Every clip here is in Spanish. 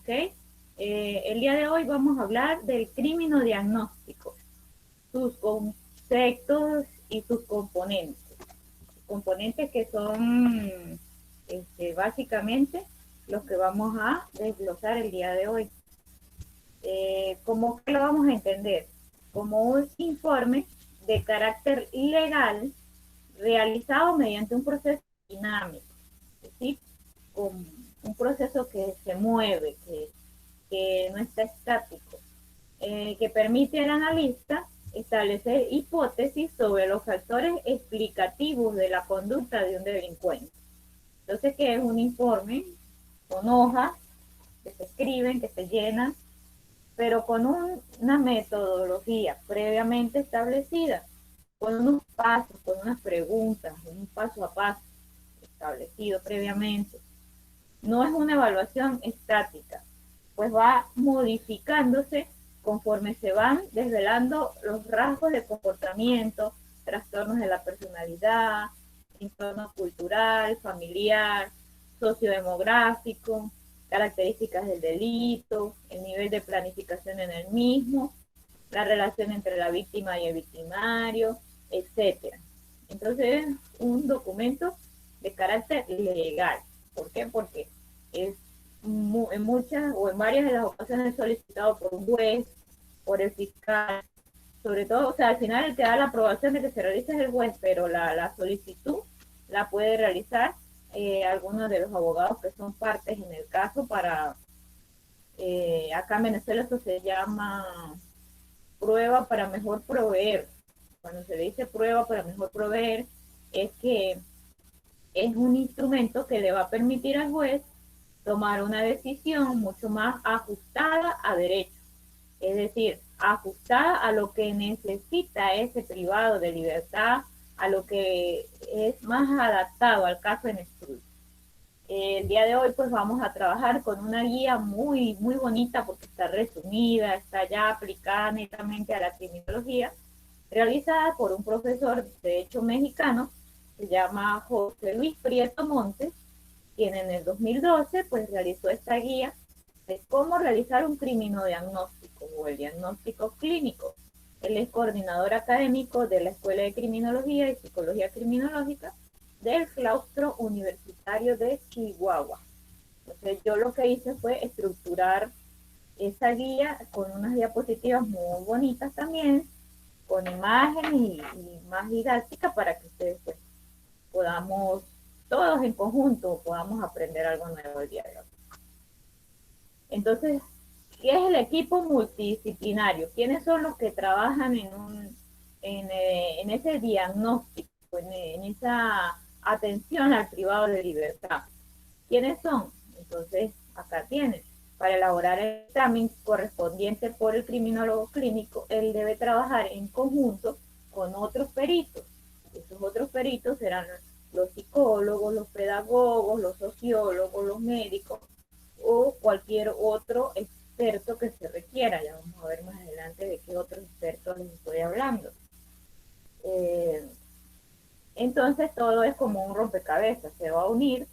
¿ok? El día de hoy vamos a hablar del criminodiagnóstico, sus conceptos y sus componentes. Componentes que son básicamente los que vamos a desglosar el día de hoy. ¿Cómo que lo vamos a entender? Como un informe de carácter legal realizado mediante un proceso dinámico, ¿sí? Con un proceso que se mueve, que no está estático, que permite al analista establecer hipótesis sobre los factores explicativos de la conducta de un delincuente. Entonces, ¿qué es un informe? Con hojas que se escriben, que se llenan, pero con una metodología previamente establecida, con unos pasos, con unas preguntas, un paso a paso establecido previamente. No es una evaluación estática, pues va modificándose conforme se van desvelando los rasgos de comportamiento, trastornos de la personalidad, entorno cultural, familiar, sociodemográfico, características del delito, el nivel de planificación en el mismo, la relación entre la víctima y el victimario, etcétera. Entonces, un documento de carácter legal. ¿Por qué? Porque es en muchas o en varias de las ocasiones solicitado por un juez, por el fiscal, sobre todo, o sea, al final el que da la aprobación de que se realice es el juez, pero la solicitud la puede realizar algunos de los abogados que son partes en el caso para, acá en Venezuela eso se llama prueba para mejor proveer. Cuando se dice prueba para mejor proveer, es que es un instrumento que le va a permitir al juez tomar una decisión mucho más ajustada a derecho, es decir, ajustada a lo que necesita ese privado de libertad, a lo que es más adaptado al caso en estudio. El día de hoy pues vamos a trabajar con una guía muy, muy bonita porque está resumida, está ya aplicada netamente a la criminología, realizada por un profesor de hecho mexicano, se llama José Luis Prieto Montes, quien en el 2012 pues realizó esta guía de cómo realizar un criminodiagnóstico o el diagnóstico clínico. Él es coordinador académico de la Escuela de Criminología y Psicología Criminológica del Claustro Universitario de Chihuahua. Entonces yo lo que hice fue estructurar esa guía con unas diapositivas muy bonitas también, con imágenes y más didáctica para que ustedes pues, podamos, todos en conjunto, podamos aprender algo nuevo el día de hoy. Entonces, ¿qué es el equipo multidisciplinario? ¿Quiénes son los que trabajan en ese diagnóstico, en esa atención al privado de libertad? ¿Quiénes son? Entonces, acá tienen. Para elaborar el examen correspondiente por el criminólogo clínico, él debe trabajar en conjunto con otros peritos. Esos otros peritos serán los psicólogos, los pedagogos, los sociólogos, los médicos o cualquier otro experto que se requiera. Ya vamos a ver más adelante de qué otros expertos les estoy hablando. Eh, entonces todo es como un rompecabezas, se va a unir.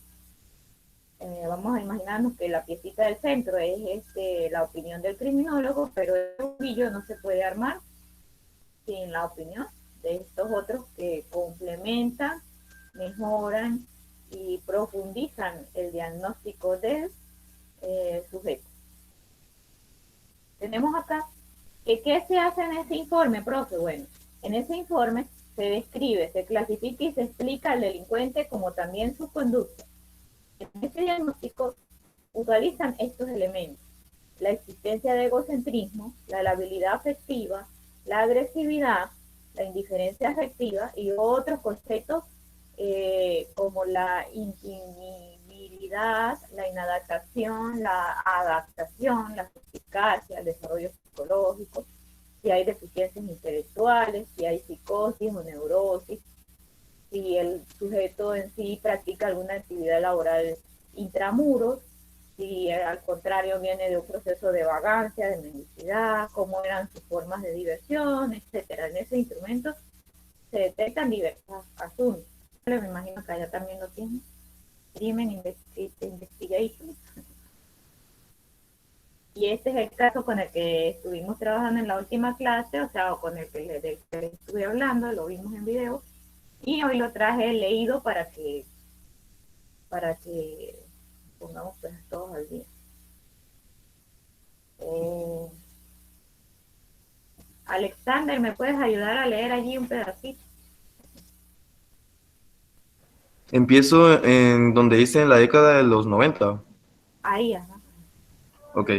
Vamos a imaginarnos que la piecita del centro es la opinión del criminólogo, pero el ovillo no se puede armar sin la opinión de estos otros que complementan, mejoran y profundizan el diagnóstico del sujeto. Tenemos acá que qué se hace en ese informe, profe. Bueno, en ese informe se describe, se clasifica y se explica al delincuente como también su conducta. En este diagnóstico utilizan estos elementos: la existencia de egocentrismo, la labilidad afectiva, la agresividad, la indiferencia afectiva y otros conceptos como la intimibilidad, la inadaptación, la adaptación, la eficacia, el desarrollo psicológico, si hay deficiencias intelectuales, si hay psicosis o neurosis, si el sujeto en sí practica alguna actividad laboral intramuros, si al contrario viene de un proceso de vagancia, de mendicidad, cómo eran sus formas de diversión, etcétera. En ese instrumento se detectan diversos asuntos. Me imagino que allá también lo tienen. Crimen Investigation. Y este es el caso con el que estuvimos trabajando en la última clase, o sea, o con el del que les estuve hablando, lo vimos en video, y hoy lo traje leído para que pongamos pues todos al día. Eh, Alexander, ¿me puedes ayudar a leer allí un pedacito? Empiezo en donde dice en la década de los 90. Ahí, ajá. Ok.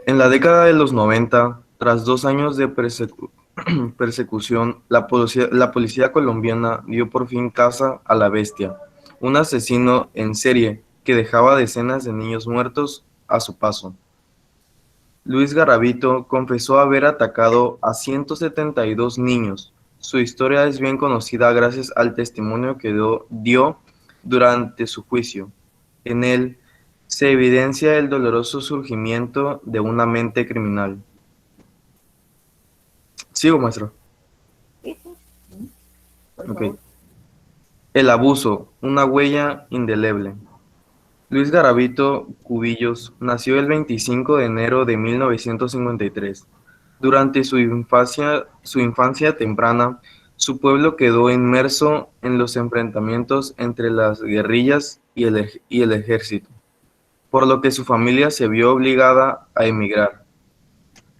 En la década de los 90, tras 2 años de persecución, la policía colombiana dio por fin caza a la bestia, un asesino en serie que dejaba decenas de niños muertos a su paso. Luis Garavito confesó haber atacado a 172 niños. Su historia es bien conocida gracias al testimonio que dio durante su juicio. En él se evidencia el doloroso surgimiento de una mente criminal. Sigo, maestro. Sí, sí, por Ok. favor. El abuso, una huella indeleble. Luis Garavito Cubillos nació el 25 de enero de 1953. Durante su infancia temprana, su pueblo quedó inmerso en los enfrentamientos entre las guerrillas y el ejército, por lo que su familia se vio obligada a emigrar.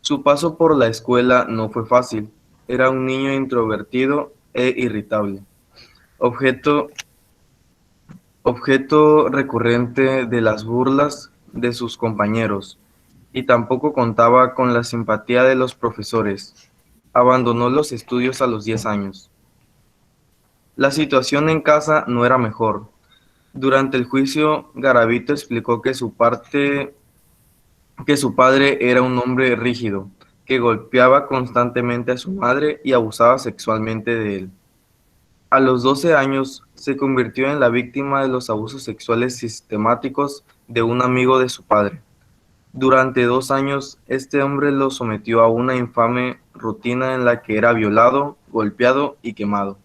Su paso por la escuela no fue fácil. Era un niño introvertido e irritable, objeto objeto recurrente de las burlas de sus compañeros, y tampoco contaba con la simpatía de los profesores. Abandonó los estudios a los 10 años. La situación en casa no era mejor. Durante el juicio, Garavito explicó que su padre era un hombre rígido, que golpeaba constantemente a su madre y abusaba sexualmente de él. A los 12 años, se convirtió en la víctima de los abusos sexuales sistemáticos de un amigo de su padre. Durante 2 años, este hombre lo sometió a una infame rutina en la que era violado, golpeado y quemado.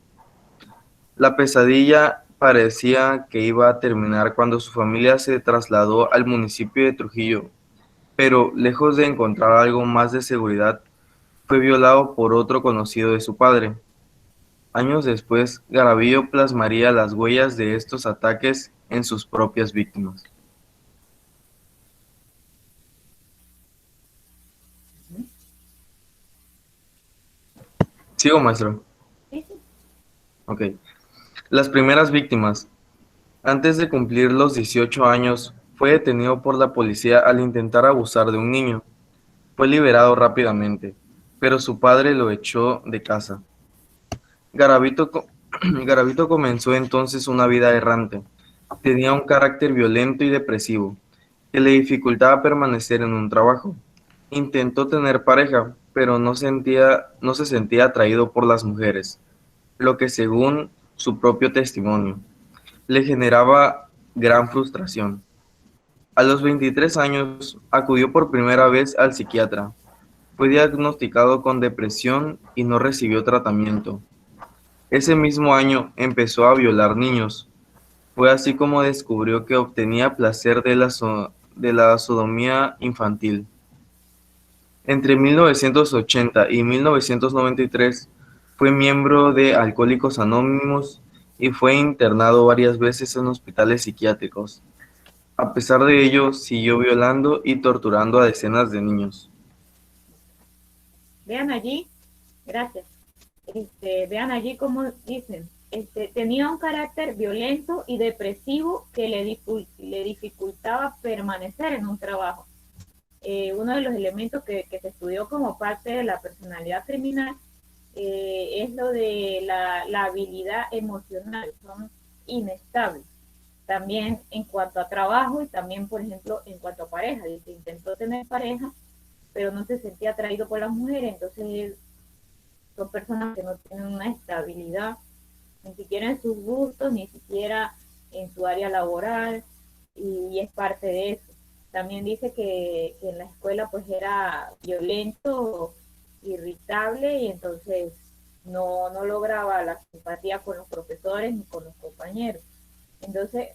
La pesadilla parecía que iba a terminar cuando su familia se trasladó al municipio de Trujillo, pero lejos de encontrar algo más de seguridad, fue violado por otro conocido de su padre. Años después, Garavillo plasmaría las huellas de estos ataques en sus propias víctimas. Sigo, maestro. Sí, sí. Ok. Las primeras víctimas. Antes de cumplir los 18 años, fue detenido por la policía al intentar abusar de un niño. Fue liberado rápidamente, pero su padre lo echó de casa. Garavito, Garavito comenzó entonces una vida errante. Tenía un carácter violento y depresivo, que le dificultaba permanecer en un trabajo. Intentó tener pareja, pero no se sentía atraído por las mujeres, lo que según su propio testimonio, le generaba gran frustración. A los 23 años acudió por primera vez al psiquiatra. Fue diagnosticado con depresión y no recibió tratamiento. Ese mismo año empezó a violar niños. Fue así como descubrió que obtenía placer de la sodomía infantil. Entre 1980 y 1993 fue miembro de Alcohólicos Anónimos y fue internado varias veces en hospitales psiquiátricos. A pesar de ello, siguió violando y torturando a decenas de niños. Vean allí, gracias. Vean allí cómo dicen, tenía un carácter violento y depresivo que le dificultaba permanecer en un trabajo. Uno de los elementos que se estudió como parte de la personalidad criminal es lo de la habilidad emocional, son inestables. También en cuanto a trabajo y también, por ejemplo, en cuanto a pareja. Dice, intentó tener pareja, pero no se sentía atraído por las mujeres, entonces son personas que no tienen una estabilidad, ni siquiera en sus gustos, ni siquiera en su área laboral, y es parte de eso. También dice que en la escuela pues era violento, irritable, y entonces no lograba la simpatía con los profesores ni con los compañeros. Entonces,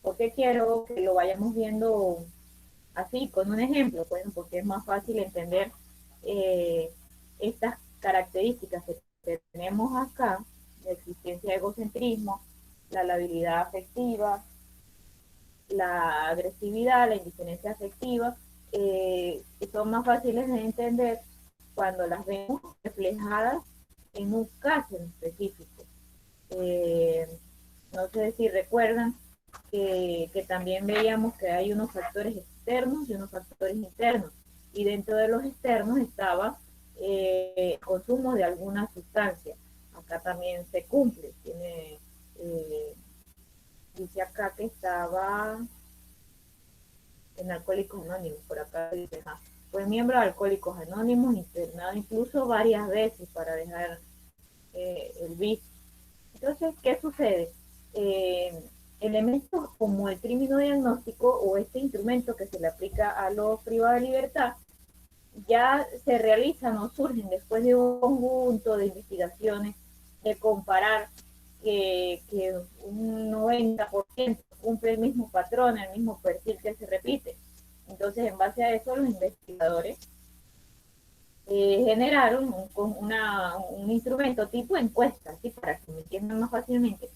¿por qué quiero que lo vayamos viendo así, con un ejemplo, pues, porque es más fácil entender eh, estas características que tenemos acá, la existencia de egocentrismo, la labilidad afectiva, la agresividad, la indiferencia afectiva, son más fáciles de entender cuando las vemos reflejadas en un caso en específico. Eh, no sé si recuerdan que también veíamos que hay unos factores externos y unos factores internos. Y dentro de los externos estaba consumo de alguna sustancia. Acá también se cumple. Dice acá que estaba en Alcohólicos Anónimos, por acá dice, fue miembro de Alcohólicos Anónimos, internado incluso varias veces para dejar el vicio. Entonces, ¿qué sucede? Elementos como el crimen diagnóstico o este instrumento que se le aplica a los privados de libertad ya se realizan o surgen después de un conjunto de investigaciones de comparar que un 90% cumple el mismo patrón, el mismo perfil que se repite. Entonces, en base a eso, los investigadores generaron un instrumento tipo encuesta, ¿sí? Para que me entiendan más fácilmente,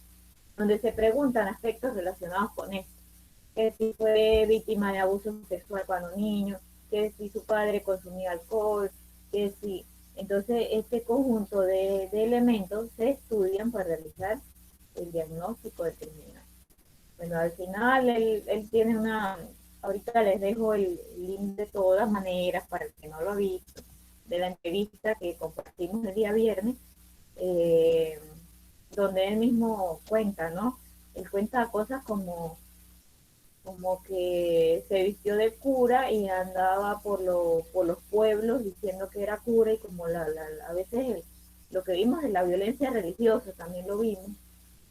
donde se preguntan aspectos relacionados con esto, que si fue víctima de abuso sexual cuando niño, que si su padre consumía alcohol, que si... Entonces, este conjunto de elementos se estudian para realizar el diagnóstico del criminal. Bueno, al final él tiene una... Ahorita les dejo el link de todas maneras para el que no lo ha visto, de la entrevista que compartimos el día viernes, eh, donde él mismo cuenta, ¿no? Él cuenta cosas como que se vistió de cura y andaba por los pueblos diciendo que era cura y como a veces lo que vimos de la violencia religiosa también lo vimos,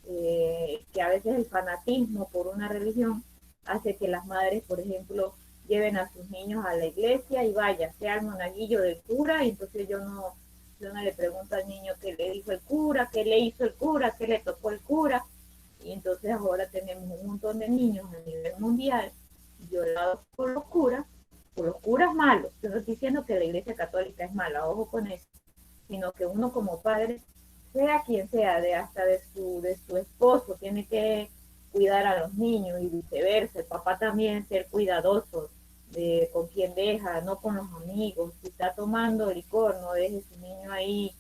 que a veces el fanatismo por una religión hace que las madres, por ejemplo, lleven a sus niños a la iglesia y vaya, sea el monaguillo del cura, y entonces yo no le pregunto al niño qué le dijo el cura, qué le hizo el cura, qué le tocó el cura, y entonces ahora tenemos un montón de niños a nivel mundial violados por los curas malos. Yo no estoy diciendo que la iglesia católica es mala, ojo con eso, sino que uno como padre, sea quien sea, hasta de su esposo, tiene que cuidar a los niños y viceversa, el papá también ser cuidadoso de con quién deja, no con los amigos, si está tomando licor, no deje su niño ahí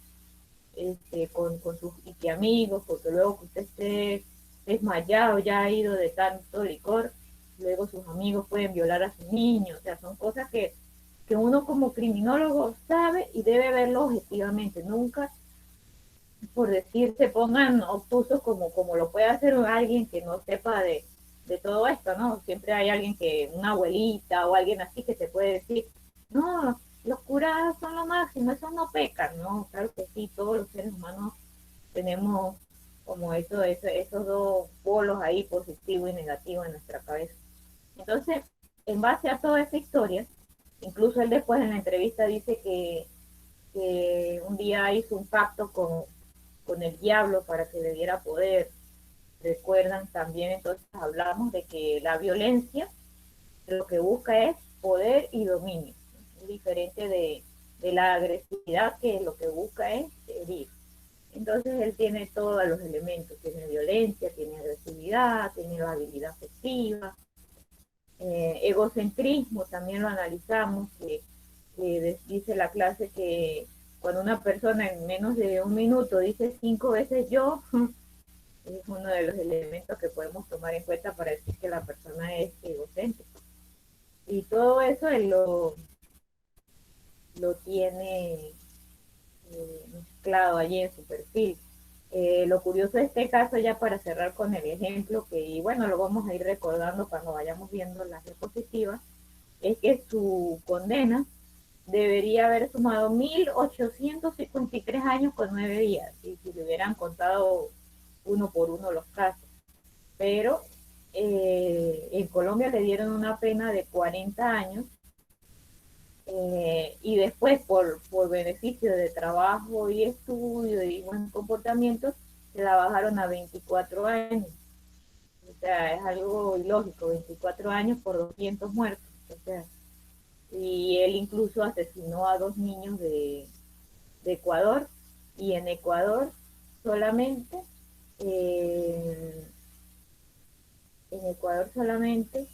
con sus amigos, porque luego que usted esté desmayado, ya ha ido de tanto licor, luego sus amigos pueden violar a su niño, o sea, son cosas que uno como criminólogo sabe y debe verlo objetivamente, nunca por decir se pongan obtusos como lo puede hacer alguien que no sepa de todo esto, ¿no? Siempre hay alguien que, una abuelita o alguien así que te puede decir, no, los curas son lo máximo, esos no pecan, ¿no? Claro que sí, todos los seres humanos tenemos como esos dos polos ahí, positivo y negativo en nuestra cabeza. Entonces, en base a toda esta historia, incluso él después en la entrevista dice que un día hizo un pacto con el diablo para que le diera poder. Recuerdan también, entonces hablamos de que la violencia lo que busca es poder y dominio, es diferente de la agresividad que lo que busca es herir. Entonces él tiene todos los elementos, tiene violencia, tiene agresividad, tiene la habilidad afectiva, egocentrismo también lo analizamos, que dice la clase que cuando una persona en menos de un minuto dice 5 veces yo, es uno de los elementos que podemos tomar en cuenta para decir que la persona es egocéntrica. Y todo eso él lo tiene mezclado allí en su perfil. Lo curioso de este caso, ya para cerrar con el ejemplo, que y bueno, lo vamos a ir recordando cuando vayamos viendo las diapositivas, es que su condena debería haber sumado 1.853 años con 9 días, si le hubieran contado uno por uno los casos. Pero en Colombia le dieron una pena de 40 años y después por beneficio de trabajo y estudio y buen comportamiento se la bajaron a 24 años. O sea, es algo ilógico, 24 años por 200 muertos. O sea, y él incluso asesinó a 2 niños de Ecuador, y en Ecuador solamente, eh, en Ecuador solamente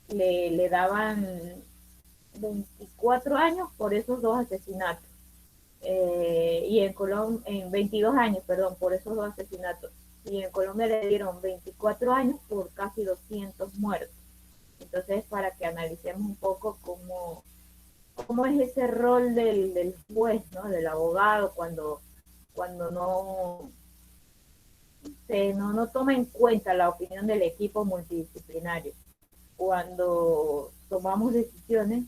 le daban 24 años por esos 2 asesinatos. Y en Colombia, en 22 años, perdón, por esos 2 asesinatos. Y en Colombia le dieron 24 años por casi 200 muertos. Entonces, para que analicemos un poco cómo es ese rol del juez, ¿no? Del abogado, cuando no toma en cuenta la opinión del equipo multidisciplinario, cuando tomamos decisiones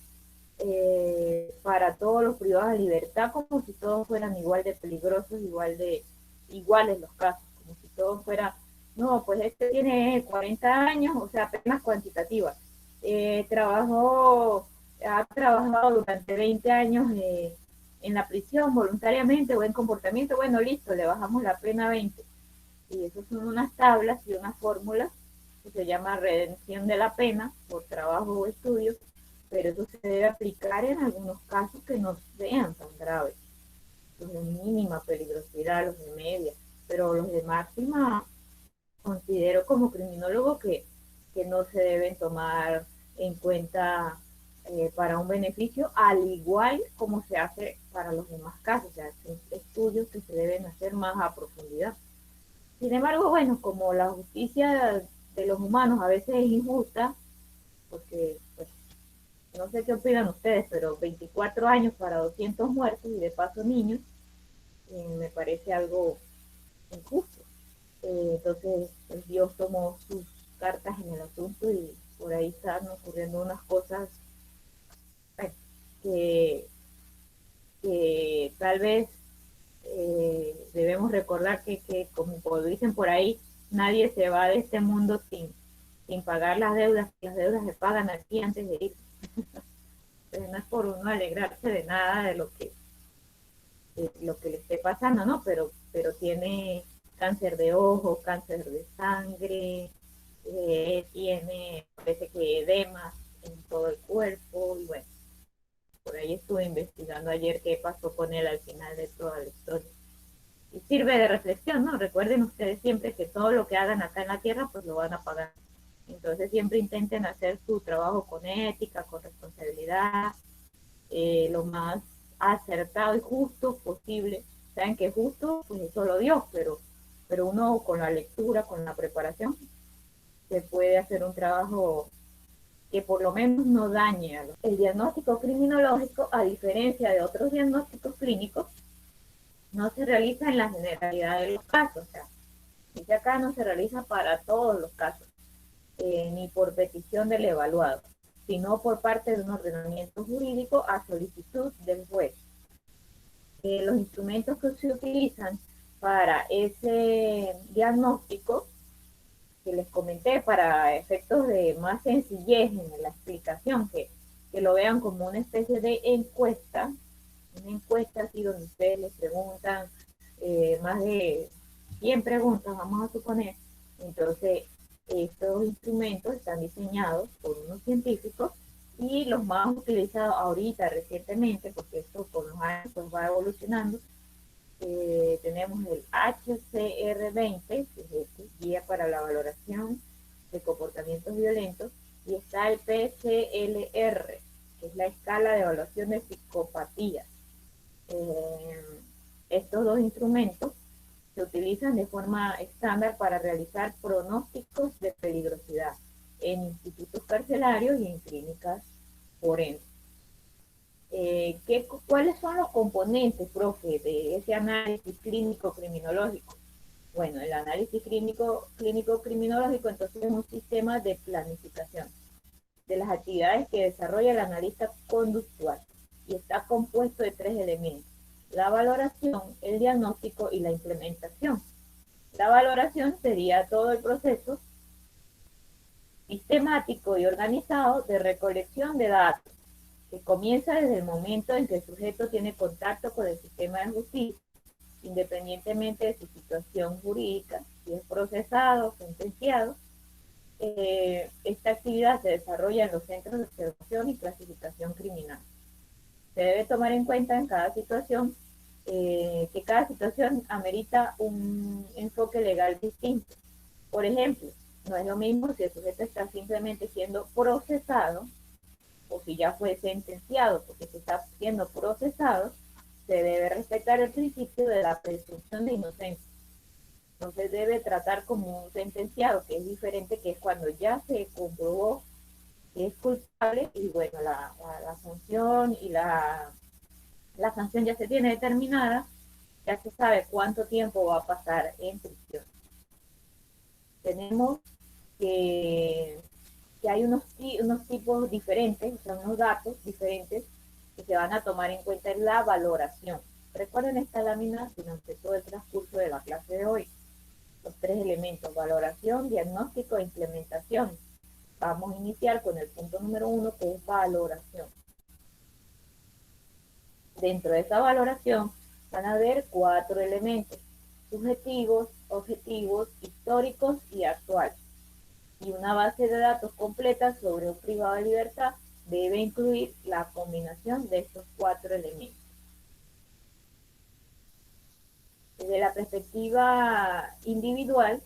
para todos los privados de libertad, como si todos fueran igual de peligrosos, iguales los casos, como si todos fuera, no, pues este tiene 40 años, o sea, apenas cuantitativa, ha trabajado durante 20 años en la prisión voluntariamente, buen comportamiento, bueno, listo, le bajamos la pena a 20. Y eso son unas tablas y unas fórmulas que se llama redención de la pena por trabajo o estudio, pero eso se debe aplicar en algunos casos que no sean tan graves, los de mínima peligrosidad, los de media, pero los de máxima considero como criminólogo que no se deben tomar en cuenta para un beneficio, al igual como se hace para los demás casos, o sea, son estudios que se deben hacer más a profundidad. Sin embargo, bueno, como la justicia de los humanos a veces es injusta, porque pues, no sé qué opinan ustedes, pero 24 años para 200 muertos y de paso niños, me parece algo injusto. Entonces, pues, Dios tomó sus cartas en el asunto y por ahí están ocurriendo unas cosas eh, que, que tal vez debemos recordar como dicen por ahí, nadie se va de este mundo sin pagar las deudas se pagan aquí antes de ir. Entonces, no es por uno alegrarse de nada de lo que le esté pasando, ¿no? Pero tiene cáncer de ojo, cáncer de sangre, parece que edema en todo el cuerpo, y bueno, por ahí estuve investigando ayer qué pasó con él al final de toda la historia. Y sirve de reflexión, ¿no? Recuerden ustedes siempre que todo lo que hagan acá en la tierra, pues lo van a pagar. Entonces siempre intenten hacer su trabajo con ética, con responsabilidad, lo más acertado y justo posible. Saben que justo, pues es solo Dios, pero uno con la lectura, con la preparación, se puede hacer un trabajo que por lo menos no dañe a los. El diagnóstico criminológico, a diferencia de otros diagnósticos clínicos, no se realiza en la generalidad de los casos. O sea, dice acá no se realiza para todos los casos, ni por petición del evaluado, sino por parte de un ordenamiento jurídico a solicitud del juez. Los instrumentos que se utilizan para ese diagnóstico que les comenté, para efectos de más sencillez en la explicación, que lo vean como una especie de encuesta, una encuesta así donde ustedes les preguntan más de 100 preguntas, vamos a suponer. Entonces, estos instrumentos están diseñados por unos científicos y los más utilizados ahorita, recientemente, porque esto con los años pues, va evolucionando. Tenemos el HCR20, que es este, Guía para la Valoración de Comportamientos Violentos, y está el PCLR, que es la Escala de Evaluación de Psicopatías. Estos dos instrumentos se utilizan de forma estándar para realizar pronósticos de peligrosidad en institutos carcelarios y en clínicas forenses. ¿Cuáles son los componentes, profe, de ese análisis clínico criminológico? Bueno, el análisis clínico criminológico entonces es un sistema de planificación de las actividades que desarrolla el analista conductual y está compuesto de 3 elementos: la valoración, el diagnóstico y la implementación. La valoración sería todo el proceso sistemático y organizado de recolección de datos, que comienza desde el momento en que el sujeto tiene contacto con el sistema de justicia, independientemente de su situación jurídica, si es procesado, sentenciado, esta actividad se desarrolla en los centros de observación y clasificación criminal. Se debe tomar en cuenta en cada situación que cada situación amerita un enfoque legal distinto. Por ejemplo, no es lo mismo si el sujeto está simplemente siendo procesado o si ya fue sentenciado, porque si está siendo procesado, se debe respetar el principio de la presunción de inocencia. No se debe tratar como un sentenciado, que es diferente, que es cuando ya se comprobó que es culpable y bueno, la sanción y la sanción ya se tiene determinada, ya se sabe cuánto tiempo va a pasar en prisión. Tenemos que, que hay unos tipos diferentes, o sea, unos datos diferentes que se van a tomar en cuenta en la valoración. Recuerden esta lámina durante todo el transcurso de la clase de hoy. Los tres elementos: valoración, diagnóstico e implementación. Vamos a iniciar con el punto número 1, que es valoración. Dentro de esa valoración van a haber 4 elementos: subjetivos, objetivos, históricos y actuales. Y una base de datos completa sobre un privado de libertad debe incluir la combinación de estos 4 elementos. Desde la perspectiva individual,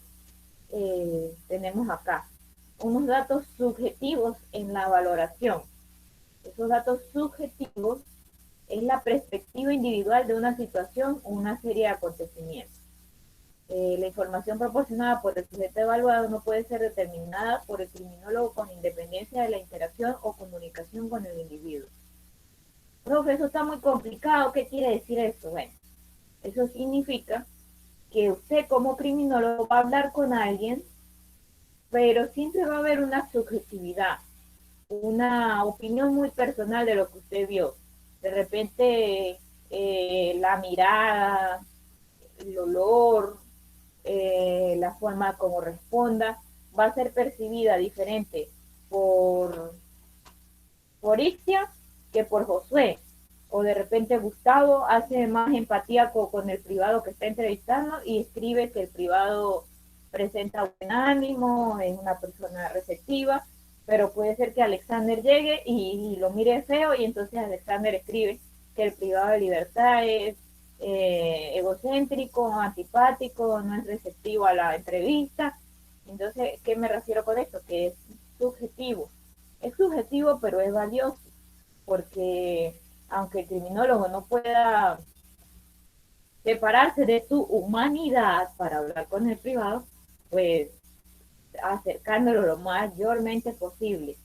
tenemos acá unos datos subjetivos en la valoración. Esos datos subjetivos es la perspectiva individual de una situación o una serie de acontecimientos. La información proporcionada por el sujeto evaluado no puede ser determinada por el criminólogo con independencia de la interacción o comunicación con el individuo. Profe, eso está muy complicado. ¿Qué quiere decir eso? Bueno, eso significa que usted como criminólogo va a hablar con alguien, pero siempre va a haber una subjetividad, una opinión muy personal de lo que usted vio. De repente, la mirada, el olor, la forma como responda, va a ser percibida diferente por Ixtia que por Josué. O de repente Gustavo hace más empatía con el privado que está entrevistando y escribe que el privado presenta buen ánimo, es una persona receptiva, pero puede ser que Alexander llegue y lo mire feo y entonces Alexander escribe que el privado de libertad es egocéntrico, antipático, no es receptivo a la entrevista. Entonces, ¿qué me refiero con esto? Que es subjetivo. Es subjetivo, pero es valioso, porque aunque el criminólogo no pueda separarse de su humanidad para hablar con el privado, pues acercándolo lo mayormente posible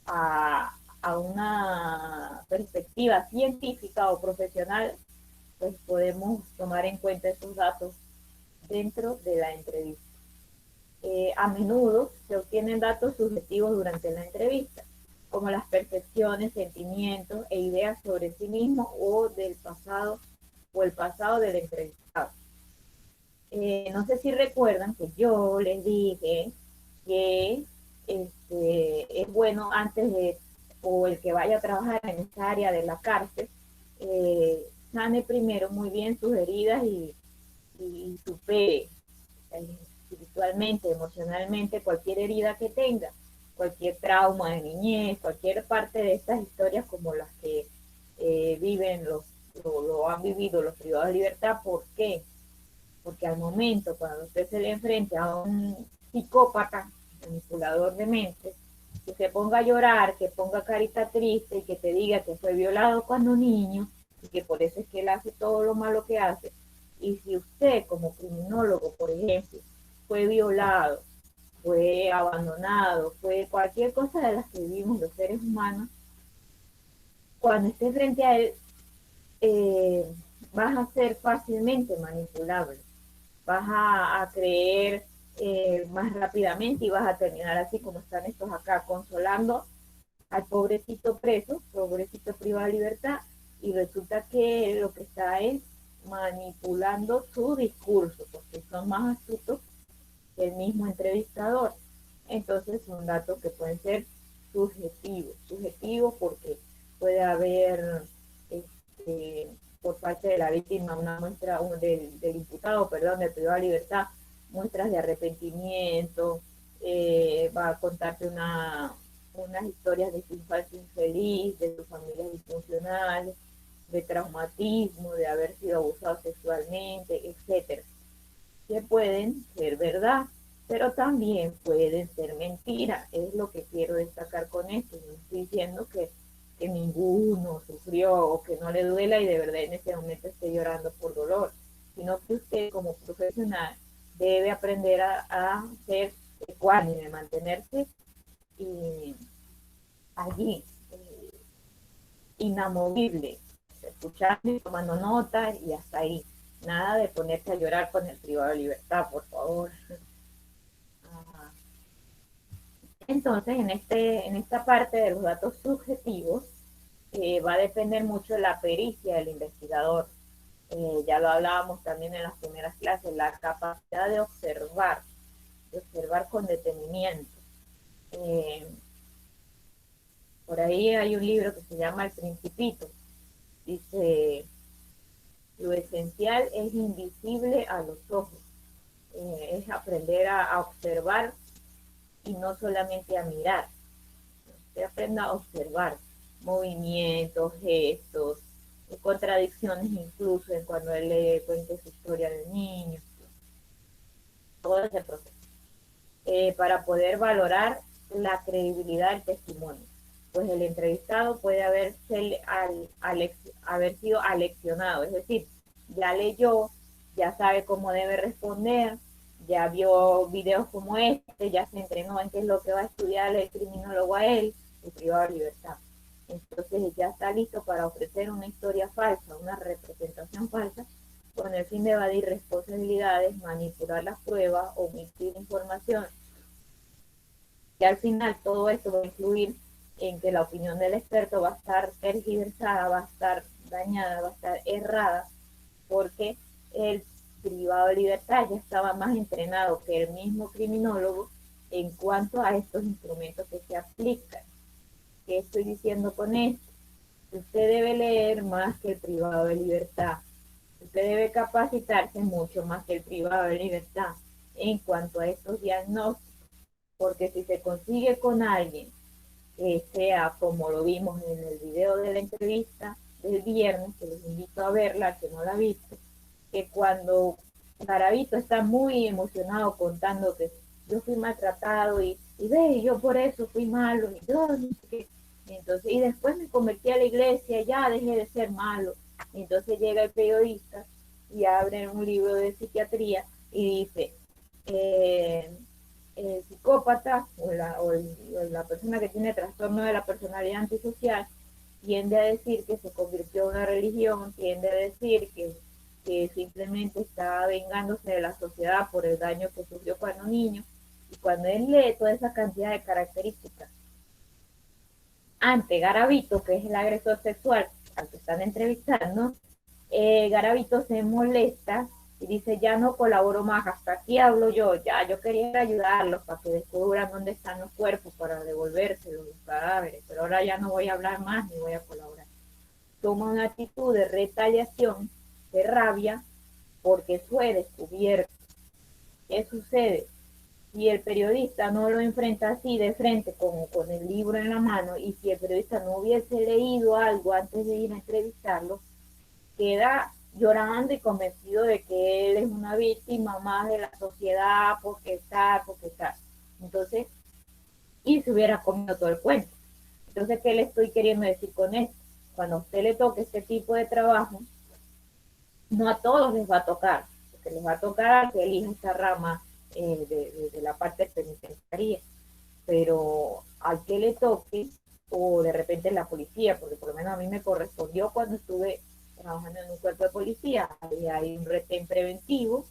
a una perspectiva científica o profesional, pues podemos tomar en cuenta esos datos dentro de la entrevista. A menudo se obtienen datos subjetivos durante la entrevista, como las percepciones, sentimientos e ideas sobre sí mismo o del pasado o el pasado del entrevistado. No sé si recuerdan que yo les dije que es bueno antes de, o el que vaya a trabajar en esta área de la cárcel, sane primero muy bien sus heridas y supere espiritualmente, emocionalmente, cualquier herida que tenga, cualquier trauma de niñez, cualquier parte de estas historias como las que viven lo han vivido los privados de libertad. ¿Por qué? Porque al momento, cuando usted se le enfrente a un psicópata, manipulador de mente, que se ponga a llorar, que ponga carita triste y que te diga que fue violado cuando niño y que por eso es que él hace todo lo malo que hace, y si usted como criminólogo, por ejemplo, fue violado, fue abandonado, fue cualquier cosa de las que vivimos los seres humanos, cuando esté frente a él, vas a ser fácilmente manipulable, vas a creer más rápidamente y vas a terminar así como están estos acá, consolando al pobrecito preso, pobrecito privado de libertad, y resulta que lo que está es manipulando su discurso, porque son más astutos que el mismo entrevistador. Entonces son datos que pueden ser subjetivos porque puede haber por parte de la víctima una muestra, del imputado, perdón, del privado de libertad, muestras de arrepentimiento, va a contarte unas historias de su infancia infeliz, de sus familias disfuncionales, de traumatismo, de haber sido abusado sexualmente, etcétera, que pueden ser verdad, pero también pueden ser mentira. Es lo que quiero destacar con esto. No estoy diciendo que ninguno sufrió o que no le duela y de verdad en este momento esté llorando por dolor, sino que usted como profesional debe aprender a ser ecuánime, mantenerse y allí, inamovible, escuchando y tomando notas y hasta ahí. Nada de ponerse a llorar con el privado de libertad, por favor. Entonces, en esta parte de los datos subjetivos, va a depender mucho de la pericia del investigador. Ya lo hablábamos también en las primeras clases, la capacidad de observar con detenimiento. Eh, por ahí hay un libro que se llama El Principito. Dice, lo esencial es invisible a los ojos. Es aprender a observar y no solamente a mirar. Usted aprenda a observar movimientos, gestos, contradicciones incluso en cuando él le cuente su historia del niño, todo ese proceso, para poder valorar la credibilidad del testimonio. Pues el entrevistado puede haber sido aleccionado, es decir, ya leyó, ya sabe cómo debe responder, ya vio videos como este, ya se entrenó en qué es lo que va a estudiar el criminólogo a él, el privado de libertad. Entonces ya está listo para ofrecer una historia falsa, una representación falsa, con el fin de evadir responsabilidades, manipular las pruebas, omitir información. Y al final todo esto va a influir en que la opinión del experto va a estar tergiversada, va a estar dañada, va a estar errada, porque el privado de libertad ya estaba más entrenado que el mismo criminólogo en cuanto a estos instrumentos que se aplican. ¿Qué estoy diciendo con esto? Usted debe leer más que el privado de libertad. Usted debe capacitarse mucho más que el privado de libertad en cuanto a estos diagnósticos, porque si se consigue con alguien que sea como lo vimos en el video de la entrevista del viernes, que les invito a verla, que no la ha visto, que cuando Garavito está muy emocionado contando que yo fui maltratado y ve, yo por eso fui malo, y yo no sé qué. Entonces, y después me convertí a la iglesia, ya dejé de ser malo. Entonces llega el periodista y abre un libro de psiquiatría y dice, eh, el psicópata o la persona que tiene trastorno de la personalidad antisocial tiende a decir que se convirtió en una religión, tiende a decir que simplemente está vengándose de la sociedad por el daño que sufrió cuando niño. Y cuando él lee toda esa cantidad de características ante Garavito, que es el agresor sexual al que están entrevistando, Garavito se molesta y dice, ya no colaboro más, hasta aquí hablo yo, ya yo quería ayudarlos para que descubran dónde están los cuerpos para devolvérselos los cadáveres, pero ahora ya no voy a hablar más ni voy a colaborar. Toma una actitud de retaliación, de rabia, porque fue descubierto. ¿Qué sucede? Si el periodista no lo enfrenta así de frente, como con el libro en la mano, y si el periodista no hubiese leído algo antes de ir a entrevistarlo, queda llorando y convencido de que él es una víctima más de la sociedad, porque está, porque está. Entonces, y se hubiera comido todo el cuento. Entonces, ¿qué le estoy queriendo decir con esto? Cuando a usted le toque este tipo de trabajo, no a todos les va a tocar, porque les va a tocar que elija esta rama de la parte penitenciaria, pero al que le toque, o de repente la policía, porque por lo menos a mí me correspondió cuando estuve trabajando en un cuerpo de policía, hay un retén preventivo,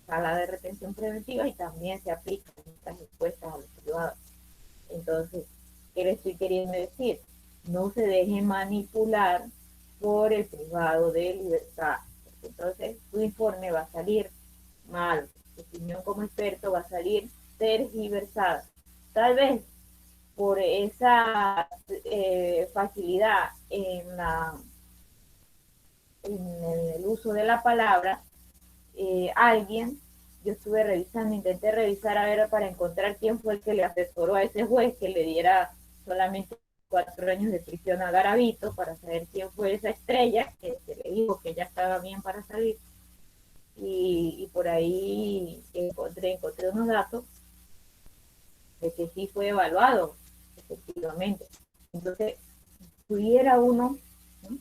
sala de retención preventiva, y también se aplican estas encuestas a los privados. Entonces, ¿qué le estoy queriendo decir? No se deje manipular por el privado de libertad. Entonces, su informe va a salir mal, su opinión como experto va a salir tergiversada. Tal vez por esa facilidad en el uso de la palabra, alguien yo estuve revisando, intenté revisar a ver para encontrar quién fue el que le asesoró a ese juez que le diera solamente 4 años de prisión a Garavito, para saber quién fue esa estrella que le dijo que ya estaba bien para salir. Y por ahí encontré unos datos de que sí fue evaluado, efectivamente. Entonces, pudiera uno, ¿no?,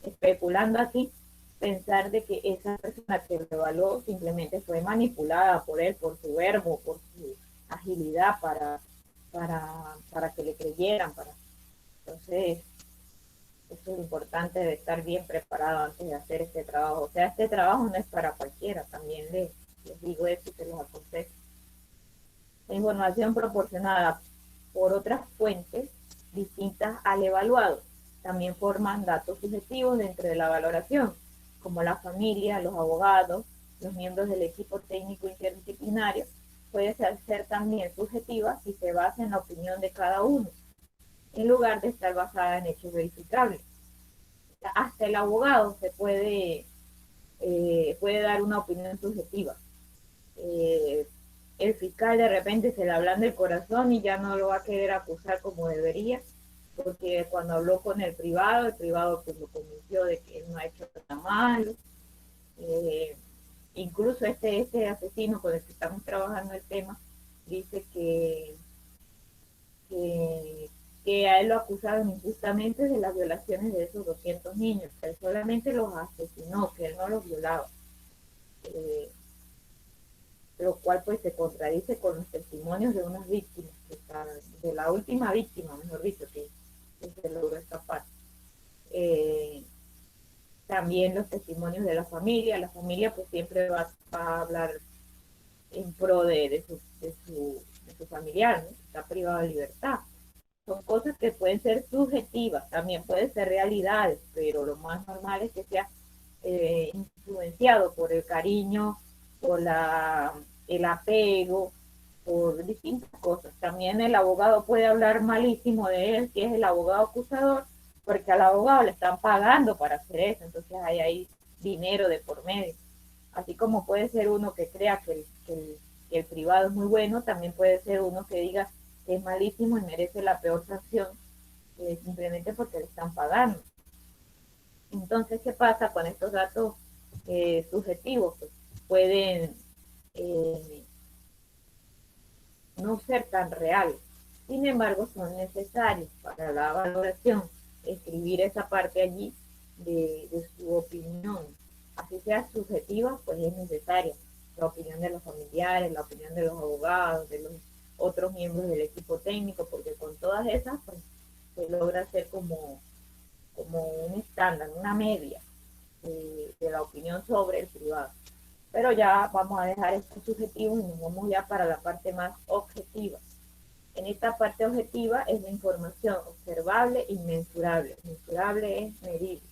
especulando aquí, pensar de que esa persona que lo evaluó simplemente fue manipulada por él, por su verbo, por su agilidad para que le creyeran. Entonces, eso es lo importante de estar bien preparado antes de hacer este trabajo. O sea, este trabajo no es para cualquiera, también les digo eso y se los aconsejo. La información proporcionada por otras fuentes distintas al evaluado también forman datos subjetivos dentro de la valoración, como la familia, los abogados, los miembros del equipo técnico interdisciplinario. Puede ser también subjetiva si se basa en la opinión de cada uno, en lugar de estar basada en hechos verificables. Hasta el abogado puede dar una opinión subjetiva. El fiscal de repente se le ablanda el corazón y ya no lo va a querer acusar como debería, porque cuando habló con el privado pues lo convenció de que él no ha hecho nada malo. Incluso este asesino con el que estamos trabajando el tema dice que, que a él lo acusaron injustamente de las violaciones de esos 200 niños, que él solamente los asesinó, que él no los violaba. Lo cual pues se contradice con los testimonios de unas víctimas, de la última víctima, mejor dicho, que se logró escapar. También los testimonios de la familia pues siempre va a hablar en pro de su familiar, ¿no?, que está privado de libertad. Son cosas que pueden ser subjetivas, también pueden ser realidades, pero lo más normal es que sea influenciado por el cariño, por el apego, por distintas cosas. También el abogado puede hablar malísimo de él, si es el abogado acusador, porque al abogado le están pagando para hacer eso, entonces hay dinero de por medio. Así como puede ser uno que crea que el privado es muy bueno, también puede ser uno que diga que es malísimo y merece la peor sanción, simplemente porque le están pagando. Entonces, ¿qué pasa con estos datos subjetivos? Pues pueden no ser tan reales. Sin embargo, son necesarios para la valoración escribir esa parte allí de su opinión. Así sea subjetiva, pues es necesaria la opinión de los familiares, la opinión de los abogados, de los otros miembros del equipo técnico, porque con todas esas pues se logra hacer como un estándar, una media de la opinión sobre el privado. Pero ya vamos a dejar esto subjetivo y nos vamos ya para la parte más objetiva. En esta parte objetiva es la información observable y mensurable. Mensurable es medible.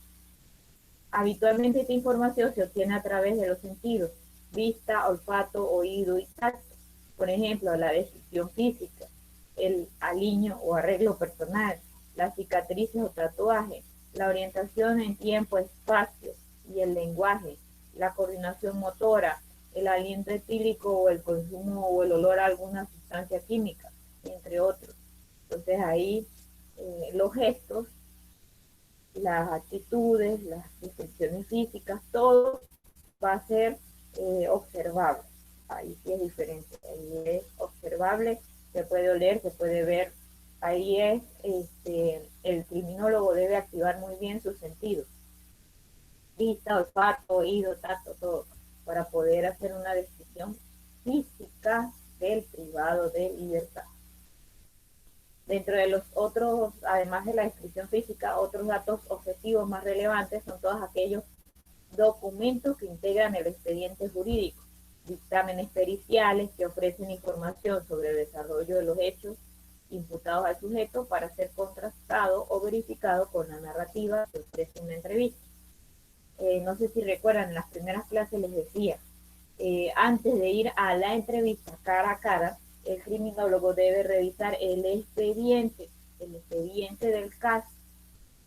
Habitualmente esta información se obtiene a través de los sentidos: vista, olfato, oído y tacto. Por ejemplo, la descripción física, el aliño o arreglo personal, las cicatrices o tatuajes, la orientación en tiempo, espacio y el lenguaje, la coordinación motora, el aliento etílico o el consumo o el olor a alguna sustancia química, entre otros. Entonces ahí los gestos, las actitudes, las descripciones físicas, todo va a ser observable. Ahí sí es diferente, ahí es observable, se puede oler, se puede ver. Ahí es, el criminólogo debe activar muy bien sus sentidos: vista, olfato, oído, tacto, todo, para poder hacer una descripción física del privado de libertad. Dentro de los otros, además de la descripción física, otros datos objetivos más relevantes son todos aquellos documentos que integran el expediente jurídico, dictámenes periciales que ofrecen información sobre el desarrollo de los hechos imputados al sujeto para ser contrastado o verificado con la narrativa que ofrece una entrevista. No sé si recuerdan, en las primeras clases les decía, antes de ir a la entrevista cara a cara, el criminólogo debe revisar el expediente del caso,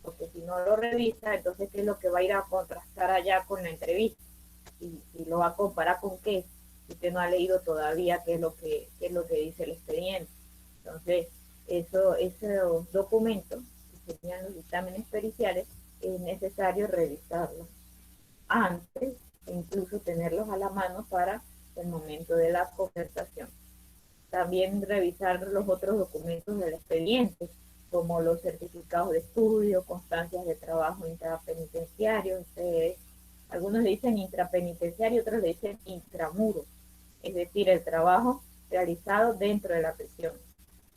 porque si no lo revisa, entonces ¿qué es lo que va a ir a contrastar allá con la entrevista? Y lo va a comparar con qué. Usted no ha leído todavía qué es lo que dice el expediente. Entonces, esos documentos, que serían los dictámenes periciales, es necesario revisarlos antes e incluso tenerlos a la mano para el momento de la conversación. También revisar los otros documentos del expediente, como los certificados de estudio, constancias de trabajo intrapenitenciario, algunos le dicen intrapenitenciario, otros le dicen intramuro, es decir, el trabajo realizado dentro de la prisión.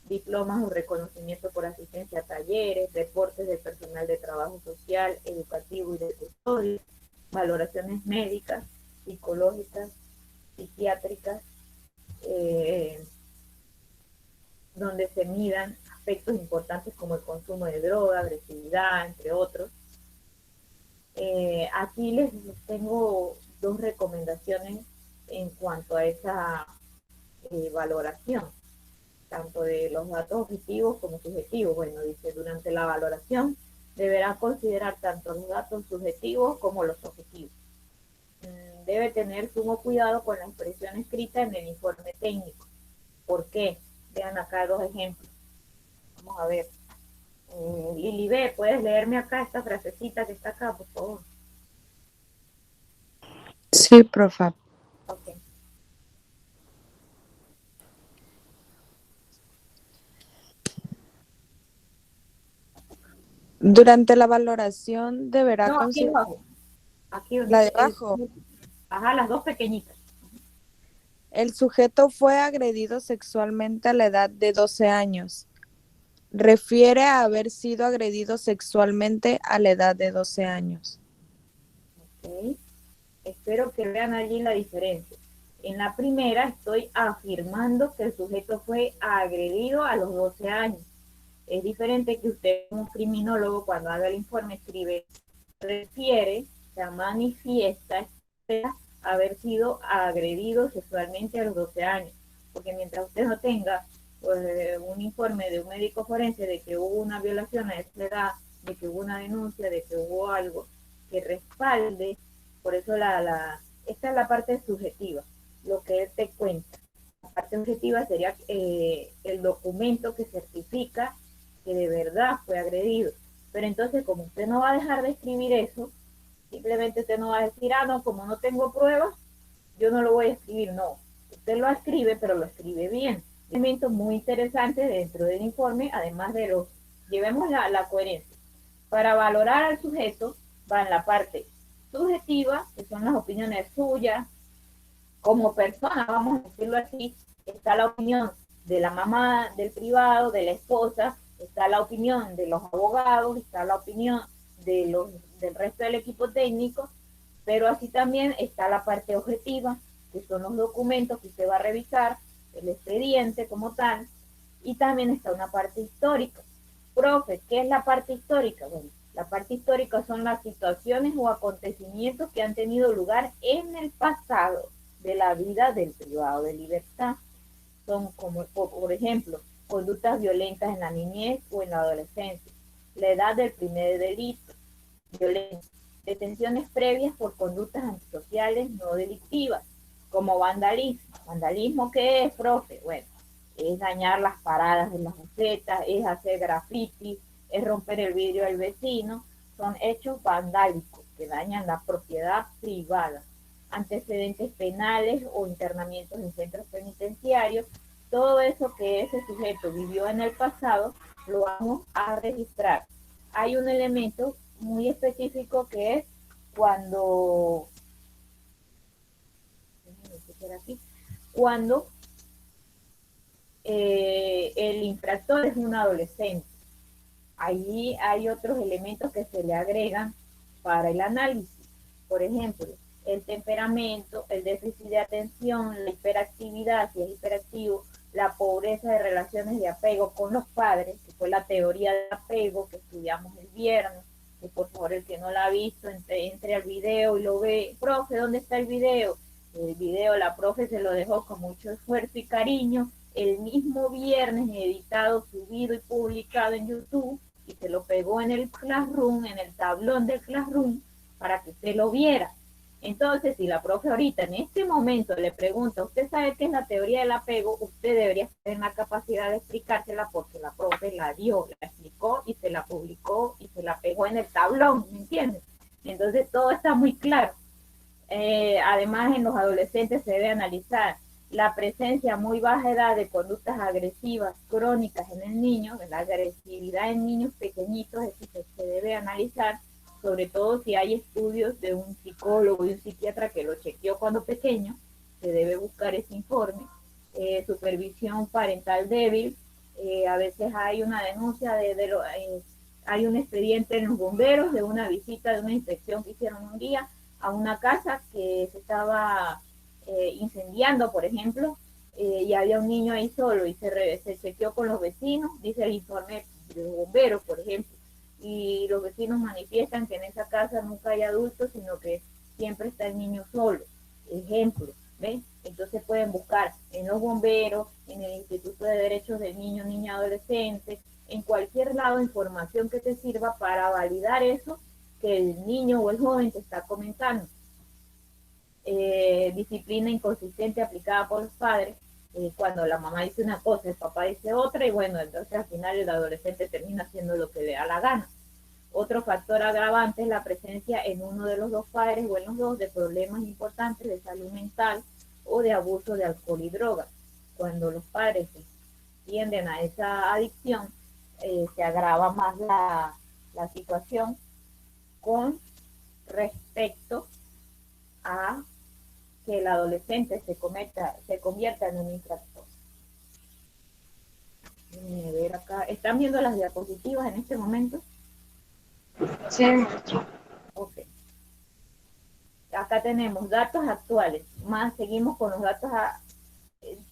Diplomas o reconocimiento por asistencia a talleres, reportes del personal de trabajo social, educativo y de custodia, valoraciones médicas, psicológicas, psiquiátricas, donde se midan aspectos importantes como el consumo de droga, agresividad, entre otros. Aquí les tengo dos recomendaciones en cuanto a esa valoración, tanto de los datos objetivos como subjetivos. Bueno, dice, durante la valoración deberá considerar tanto los datos subjetivos como los objetivos. Debe tener sumo cuidado con la expresión escrita en el informe técnico. ¿Por qué? Vean acá dos ejemplos. Vamos a ver. Lili B, ¿puedes leerme acá esta frasecita que está acá, por favor? Sí, profa. Ok. Durante la valoración deberá No, aquí considerar abajo. Aquí donde la de dice abajo. Ajá, las dos pequeñitas. El sujeto fue agredido sexualmente a la edad de 12 años. Refiere a haber sido agredido sexualmente a la edad de 12 años. Ok. Espero que vean allí la diferencia. En la primera estoy afirmando que el sujeto fue agredido a los 12 años. Es diferente que usted como criminólogo cuando haga el informe escribe, refiere, o sea, manifiesta, espera haber sido agredido sexualmente a los 12 años. Porque mientras usted no tenga un informe de un médico forense de que hubo una violación a esa edad, de que hubo una denuncia, de que hubo algo que respalde, por eso esta es la parte subjetiva, lo que él te cuenta. La parte objetiva sería el documento que certifica que de verdad fue agredido. Pero entonces, como usted no va a dejar de escribir eso, simplemente usted no va a decir, no, como no tengo pruebas, yo no lo voy a escribir. No, usted lo escribe, pero lo escribe bien. Un elemento muy interesante dentro del informe, además de llevemos la coherencia. Para valorar al sujeto va en la parte subjetiva, que son las opiniones suyas, como persona, vamos a decirlo así, está la opinión de la mamá del privado, de la esposa, está la opinión de los abogados, está la opinión del resto del equipo técnico, pero así también está la parte objetiva, que son los documentos que usted va a revisar, el expediente como tal, y también está una parte histórica. Profe, ¿qué es la parte histórica? Bueno, la parte histórica son las situaciones o acontecimientos que han tenido lugar en el pasado de la vida del privado de libertad. Son como, por ejemplo, conductas violentas en la niñez o en la adolescencia, la edad del primer delito, violencia, detenciones previas por conductas antisociales no delictivas, como vandalismo. ¿Vandalismo qué es, profe? Bueno, es dañar las paradas de las bucetas, es hacer graffiti, es romper el vidrio del vecino, son hechos vandálicos que dañan la propiedad privada. Antecedentes penales o internamientos en centros penitenciarios, todo eso que ese sujeto vivió en el pasado lo vamos a registrar. Hay un elemento muy específico que es cuando el infractor es un adolescente. Allí hay otros elementos que se le agregan para el análisis. Por ejemplo, el temperamento, el déficit de atención, la hiperactividad, si es hiperactivo, la pobreza de relaciones de apego con los padres, que fue la teoría de apego que estudiamos el viernes, que por favor el que no la ha visto entre al video y lo ve. Profe, ¿dónde está el video? El video la profe se lo dejó con mucho esfuerzo y cariño el mismo viernes, editado, subido y publicado en YouTube, y se lo pegó en el Classroom, en el tablón del Classroom, para que usted lo viera. Entonces, si la profe ahorita en este momento le pregunta, ¿usted sabe qué es la teoría del apego? Usted debería tener la capacidad de explicársela porque la profe la dio, la explicó y se la publicó y se la pegó en el tablón, ¿me entiendes? Entonces todo está muy claro. Además, en los adolescentes se debe analizar la presencia a muy baja edad de conductas agresivas crónicas en el niño, la agresividad en niños pequeñitos, es decir, se debe analizar, sobre todo si hay estudios de un psicólogo y un psiquiatra que lo chequeó cuando pequeño, se debe buscar ese informe. Supervisión parental débil, a veces hay una denuncia hay un expediente en los bomberos de una visita, de una inspección que hicieron un día a una casa que se estaba incendiando, por ejemplo, y había un niño ahí solo y se chequeó con los vecinos, dice el informe de los bomberos, por ejemplo, y los vecinos manifiestan que en esa casa nunca hay adultos, sino que siempre está el niño solo. Ejemplo, ¿ven? Entonces pueden buscar en los bomberos, en el Instituto de Derechos del Niño, Niña, Adolescente, en cualquier lado información que te sirva para validar eso que el niño o el joven te está comentando. Disciplina inconsistente aplicada por los padres, cuando la mamá dice una cosa, el papá dice otra, y bueno, entonces al final el adolescente termina haciendo lo que le da la gana. Otro factor agravante es la presencia en uno de los dos padres o en los dos de problemas importantes de salud mental o de abuso de alcohol y drogas. Cuando los padres tienden a esa adicción, se agrava más la situación con respecto a que el adolescente se convierta en un infractor. Ver acá. ¿Están viendo las diapositivas en este momento? Sí. Ok. Acá tenemos datos actuales, más seguimos con los datos,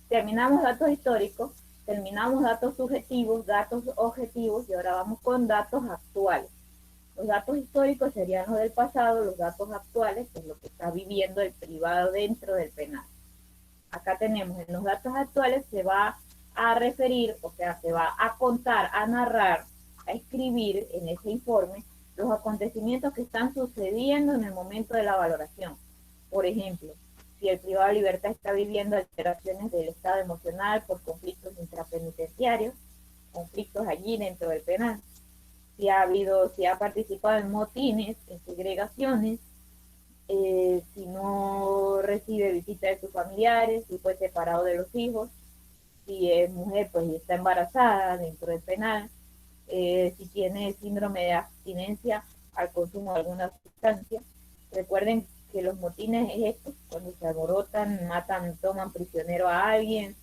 terminamos datos históricos, terminamos datos subjetivos, datos objetivos y ahora vamos con datos actuales. Los datos históricos serían los del pasado, los datos actuales, que es lo que está viviendo el privado dentro del penal. Acá tenemos, en los datos actuales se va a referir, o sea, se va a contar, a narrar, a escribir en ese informe los acontecimientos que están sucediendo en el momento de la valoración. Por ejemplo, si el privado de libertad está viviendo alteraciones del estado emocional por conflictos intrapenitenciarios, conflictos allí dentro del penal, si ha participado en motines, en segregaciones, si no recibe visita de sus familiares, si fue separado de los hijos, si es mujer pues y está embarazada dentro del penal, si tiene síndrome de abstinencia al consumo de alguna sustancia. Recuerden que los motines es esto, cuando se alborotan, matan, toman prisionero a alguien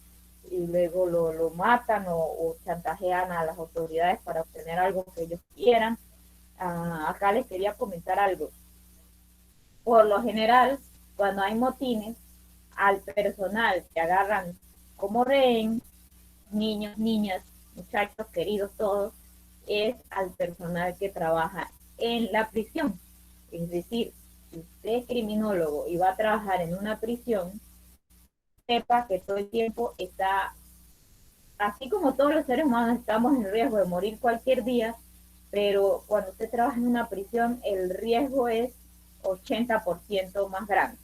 y luego lo matan o chantajean a las autoridades para obtener algo que ellos quieran. Acá les quería comentar algo. Por lo general, cuando hay motines, al personal que agarran como rehén, niños, niñas, muchachos queridos todos, es al personal que trabaja en la prisión. Es decir, si usted es criminólogo y va a trabajar en una prisión, sepa que todo el tiempo está, así como todos los seres humanos estamos en riesgo de morir cualquier día, pero cuando usted trabaja en una prisión, el riesgo es 80% más grande.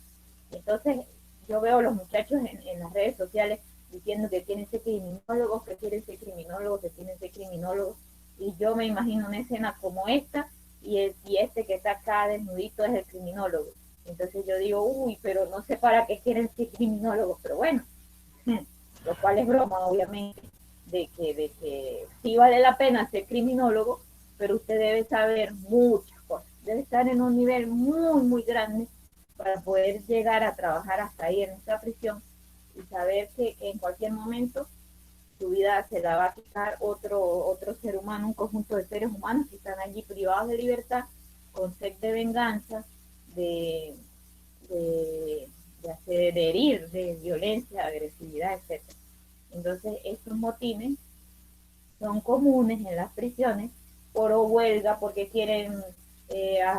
Entonces, yo veo a los muchachos en las redes sociales diciendo que quieren ser criminólogos, que quieren ser criminólogos, que quieren ser criminólogos, y yo me imagino una escena como esta, y este que está acá desnudito es el criminólogo. Entonces yo digo, uy, pero no sé para qué quieren ser criminólogos, pero bueno, lo cual es broma, obviamente, de que sí vale la pena ser criminólogo, pero usted debe saber muchas cosas, debe estar en un nivel muy, muy grande para poder llegar a trabajar hasta ahí en esta prisión y saber que en cualquier momento su vida se la va a quitar otro ser humano, un conjunto de seres humanos que están allí privados de libertad, con sed de venganza, de, de, de herir, de violencia, agresividad, etc. Entonces, estos motines son comunes en las prisiones por huelga, porque quieren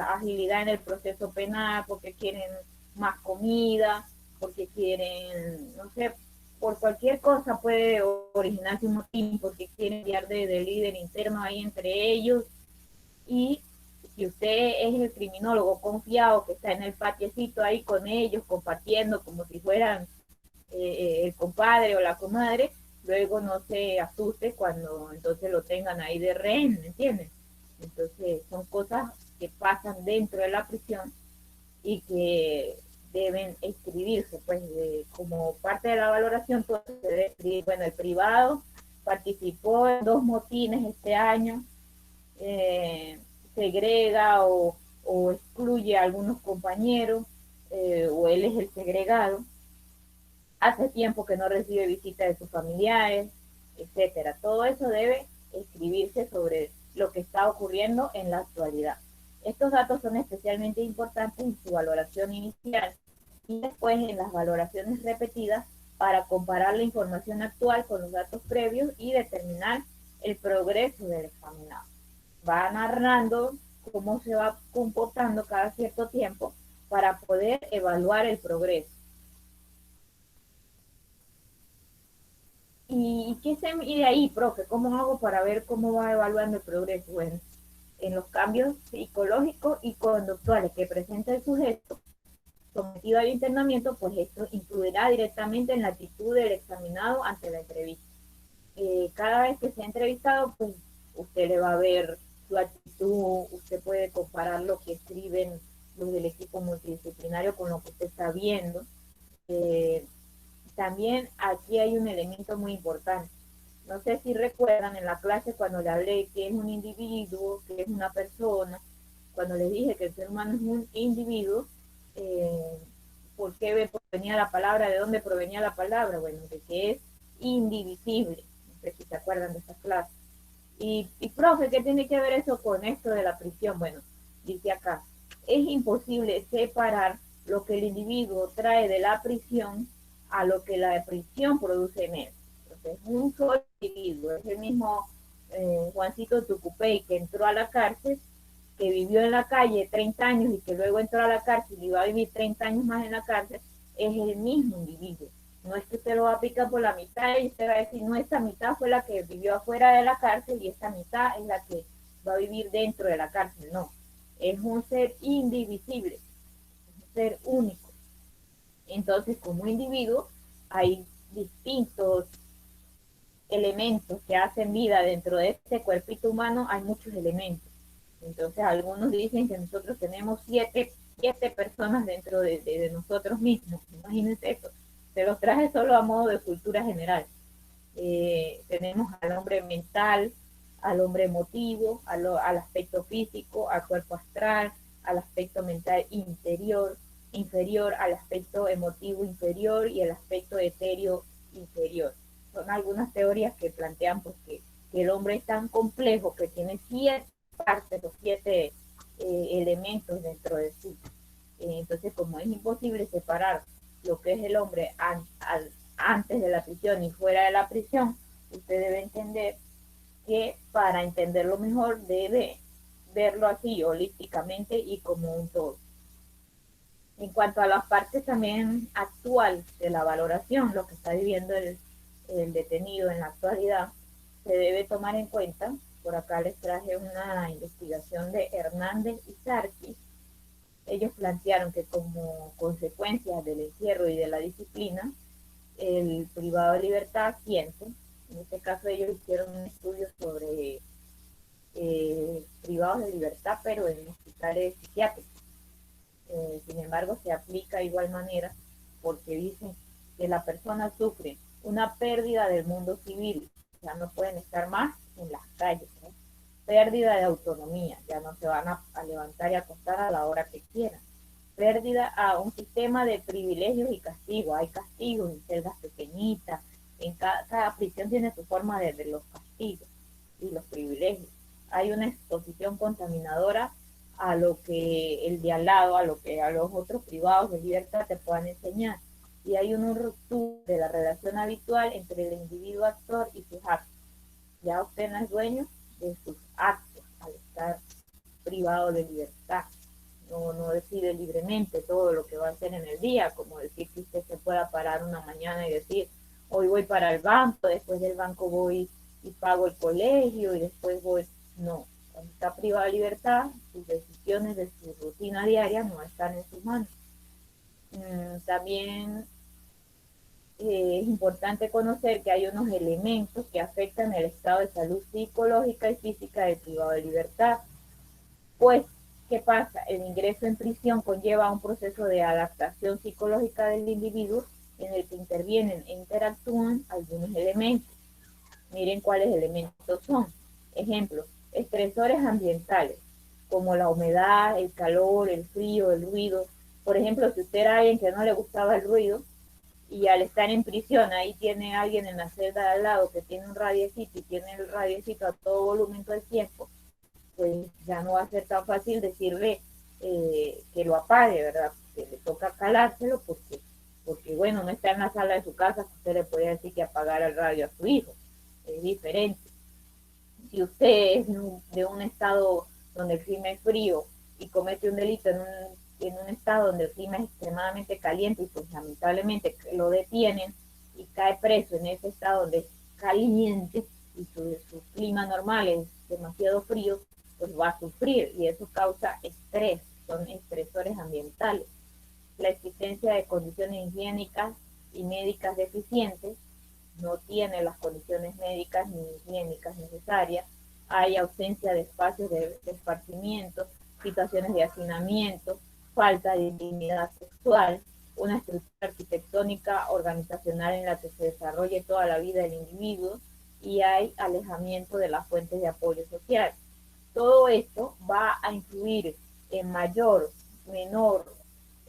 agilidad en el proceso penal, porque quieren más comida, porque quieren, no sé, por cualquier cosa puede originarse un motín, porque quieren enviar de líder interno ahí entre ellos, y si usted es el criminólogo confiado que está en el patiecito ahí con ellos, compartiendo como si fueran el compadre o la comadre, luego no se asuste cuando entonces lo tengan ahí de rehén, ¿me entiendes? Entonces son cosas que pasan dentro de la prisión y que deben escribirse, pues como parte de la valoración todo se debe escribir. Bueno, el privado participó en 2 motines este año, segrega o excluye a algunos compañeros, o él es el segregado, hace tiempo que no recibe visita de sus familiares, etcétera. Todo eso debe escribirse sobre lo que está ocurriendo en la actualidad. Estos datos son especialmente importantes en su valoración inicial y después en las valoraciones repetidas para comparar la información actual con los datos previos y determinar el progreso del examinado. Va narrando cómo se va comportando cada cierto tiempo para poder evaluar el progreso. ¿Y qué se mide ahí, profe? ¿Cómo hago para ver cómo va evaluando el progreso? Bueno, en los cambios psicológicos y conductuales que presenta el sujeto sometido al internamiento, pues esto influirá directamente en la actitud del examinado ante la entrevista. Cada vez que sea entrevistado, pues usted le va a ver su actitud, usted puede comparar lo que escriben los del equipo multidisciplinario con lo que usted está viendo. También aquí hay un elemento muy importante. No sé si recuerdan en la clase cuando le hablé que es un individuo, que es una persona, cuando les dije que el ser humano es un individuo, ¿por qué provenía la palabra? ¿De dónde provenía la palabra? Bueno, de que es indivisible. No sé si se acuerdan de esa clase. Y profe, ¿qué tiene que ver eso con esto de la prisión? Bueno, dice acá, es imposible separar lo que el individuo trae de la prisión a lo que la prisión produce en él. Entonces, un solo individuo, es el mismo Juancito Tucupey que entró a la cárcel, que vivió en la calle 30 años y que luego entró a la cárcel y va a vivir 30 años más en la cárcel, es el mismo individuo. No es que usted lo va a picar por la mitad y usted va a decir, no, esta mitad fue la que vivió afuera de la cárcel y esta mitad es la que va a vivir dentro de la cárcel. No, es un ser indivisible, es un ser único. Entonces, como individuo, hay distintos elementos que hacen vida dentro de este cuerpito humano, hay muchos elementos. Entonces, algunos dicen que nosotros tenemos siete personas dentro de nosotros mismos. Imagínense eso. Se los traje solo a modo de cultura general. Tenemos al hombre mental, al hombre emotivo, al aspecto físico, al cuerpo astral, al aspecto mental inferior, al aspecto emotivo inferior y el aspecto etéreo inferior. Son algunas teorías que plantean pues, que el hombre es tan complejo que tiene 7 partes o 7 elementos dentro de sí. Entonces, como es imposible separar lo que es el hombre antes de la prisión y fuera de la prisión, usted debe entender que para entenderlo mejor debe verlo así holísticamente y como un todo. En cuanto a las partes también actual de la valoración, lo que está viviendo el detenido en la actualidad, se debe tomar en cuenta. Por acá les traje una investigación de Hernández y Sarkis. Ellos plantearon que como consecuencia del encierro y de la disciplina, el privado de libertad siente, en este caso ellos hicieron un estudio sobre privados de libertad, pero en hospitales psiquiátricos. Sin embargo, se aplica de igual manera porque dicen que la persona sufre una pérdida del mundo civil, ya no pueden estar más en las calles, ¿no? Pérdida de autonomía, ya no se van a levantar y acostar a la hora que quieran. Pérdida a un sistema de privilegios y castigos. Hay castigos en celdas pequeñitas, en cada prisión tiene su forma de los castigos y los privilegios. Hay una exposición contaminadora a lo que el de al lado, a lo que a los otros privados de libertad te puedan enseñar. Y hay una ruptura de la relación habitual entre el individuo actor y sus actos. Ya usted no es dueño de sus actos al estar privado de libertad. No decide libremente todo lo que va a hacer en el día, como decir que usted se pueda parar una mañana y decir, hoy voy para el banco, después del banco voy y pago el colegio y después voy. No, Cuando está privado de libertad, sus decisiones de su rutina diaria no están en sus manos. También es importante conocer que hay unos elementos que afectan el estado de salud psicológica y física del privado de libertad. Pues, ¿qué pasa? El ingreso en prisión conlleva un proceso de adaptación psicológica del individuo en el que intervienen e interactúan algunos elementos. Miren cuáles elementos son. Ejemplo, estresores ambientales, como la humedad, el calor, el frío, el ruido. Por ejemplo, si usted era alguien que no le gustaba el ruido, y al estar en prisión, ahí tiene alguien en la celda de al lado que tiene un radiecito y tiene el radiecito a todo volumen todo el tiempo, pues ya no va a ser tan fácil decirle que lo apague, ¿verdad? Que le toca calárselo porque bueno, no está en la sala de su casa, usted le podría decir que apagara el radio a su hijo, es diferente. Si usted es de un estado donde el clima es frío y comete un delito en un estado donde el clima es extremadamente caliente y pues lamentablemente lo detienen y cae preso en ese estado donde es caliente y su clima normal es demasiado frío, pues va a sufrir y eso causa estrés, son estresores ambientales. La existencia de condiciones higiénicas y médicas deficientes, no tiene las condiciones médicas ni higiénicas necesarias, hay ausencia de espacios de esparcimiento, situaciones de hacinamiento, falta de dignidad sexual, una estructura arquitectónica organizacional en la que se desarrolle toda la vida del individuo y hay alejamiento de las fuentes de apoyo social. Todo esto va a influir en mayor, menor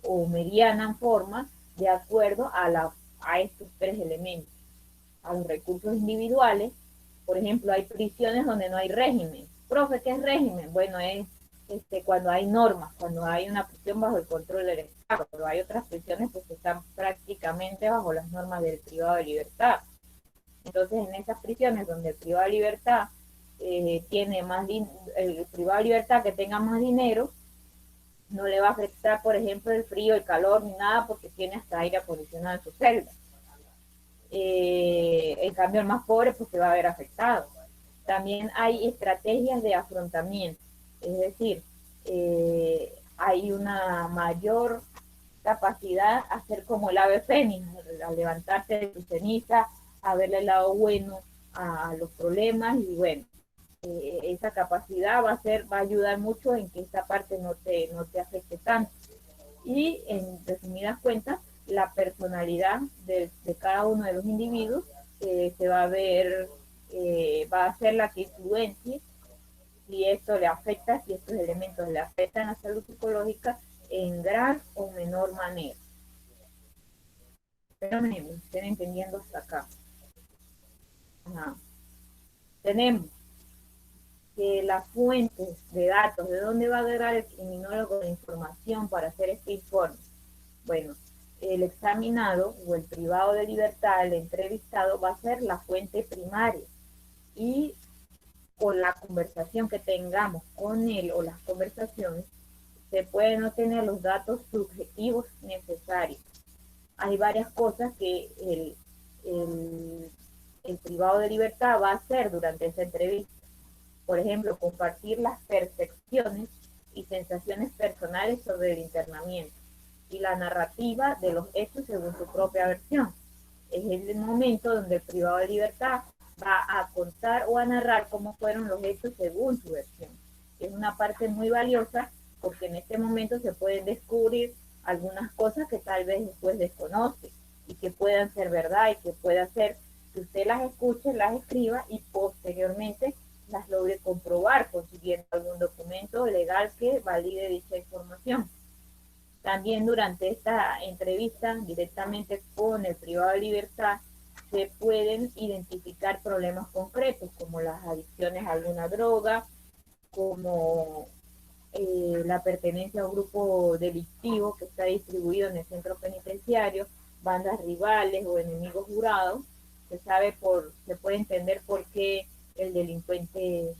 o mediana forma de acuerdo a estos tres elementos. A los recursos individuales, por ejemplo, hay prisiones donde no hay régimen. Profe, ¿qué es régimen? Bueno, es cuando hay normas, cuando hay una prisión bajo el control del Estado, pero hay otras prisiones pues, que están prácticamente bajo las normas del privado de libertad. Entonces, en esas prisiones donde el privado de libertad tiene más el privado de libertad que tenga más dinero, no le va a afectar, por ejemplo, el frío, el calor, ni nada, porque tiene hasta aire acondicionado en su celda. En cambio, el más pobre pues se va a ver afectado. También hay estrategias de afrontamiento, es decir, hay una mayor capacidad a hacer como el ave fénix, a levantarte de tu ceniza, a verle el lado bueno a los problemas y bueno, esa capacidad va a ayudar mucho en que esta parte no te afecte tanto. Y en resumidas cuentas, la personalidad de cada uno de los individuos se va a ver, va a ser la que influencie si esto le afecta, si estos elementos le afectan a la salud psicológica en gran o menor manera. Espero me estén entendiendo hasta acá. Ajá. Tenemos que las fuentes de datos, ¿de dónde va a agarrar el criminólogo de información para hacer este informe? Bueno, el examinado o el privado de libertad, el entrevistado, va a ser la fuente primaria y con la conversación que tengamos con él o las conversaciones, se pueden obtener los datos subjetivos necesarios. Hay varias cosas que el privado de libertad va a hacer durante esa entrevista. Por ejemplo, compartir las percepciones y sensaciones personales sobre el internamiento y la narrativa de los hechos según su propia versión. Es el momento donde el privado de libertad va a contar o a narrar cómo fueron los hechos según su versión. Es una parte muy valiosa porque en este momento se pueden descubrir algunas cosas que tal vez después desconoce y que puedan ser verdad y que pueda ser que usted las escuche, las escriba y posteriormente las logre comprobar consiguiendo algún documento legal que valide dicha información. También durante esta entrevista directamente con el privado de libertad se pueden identificar problemas concretos como las adicciones a alguna droga, como la pertenencia a un grupo delictivo que está distribuido en el centro penitenciario, bandas rivales o enemigos jurados. Se puede entender por qué el delincuente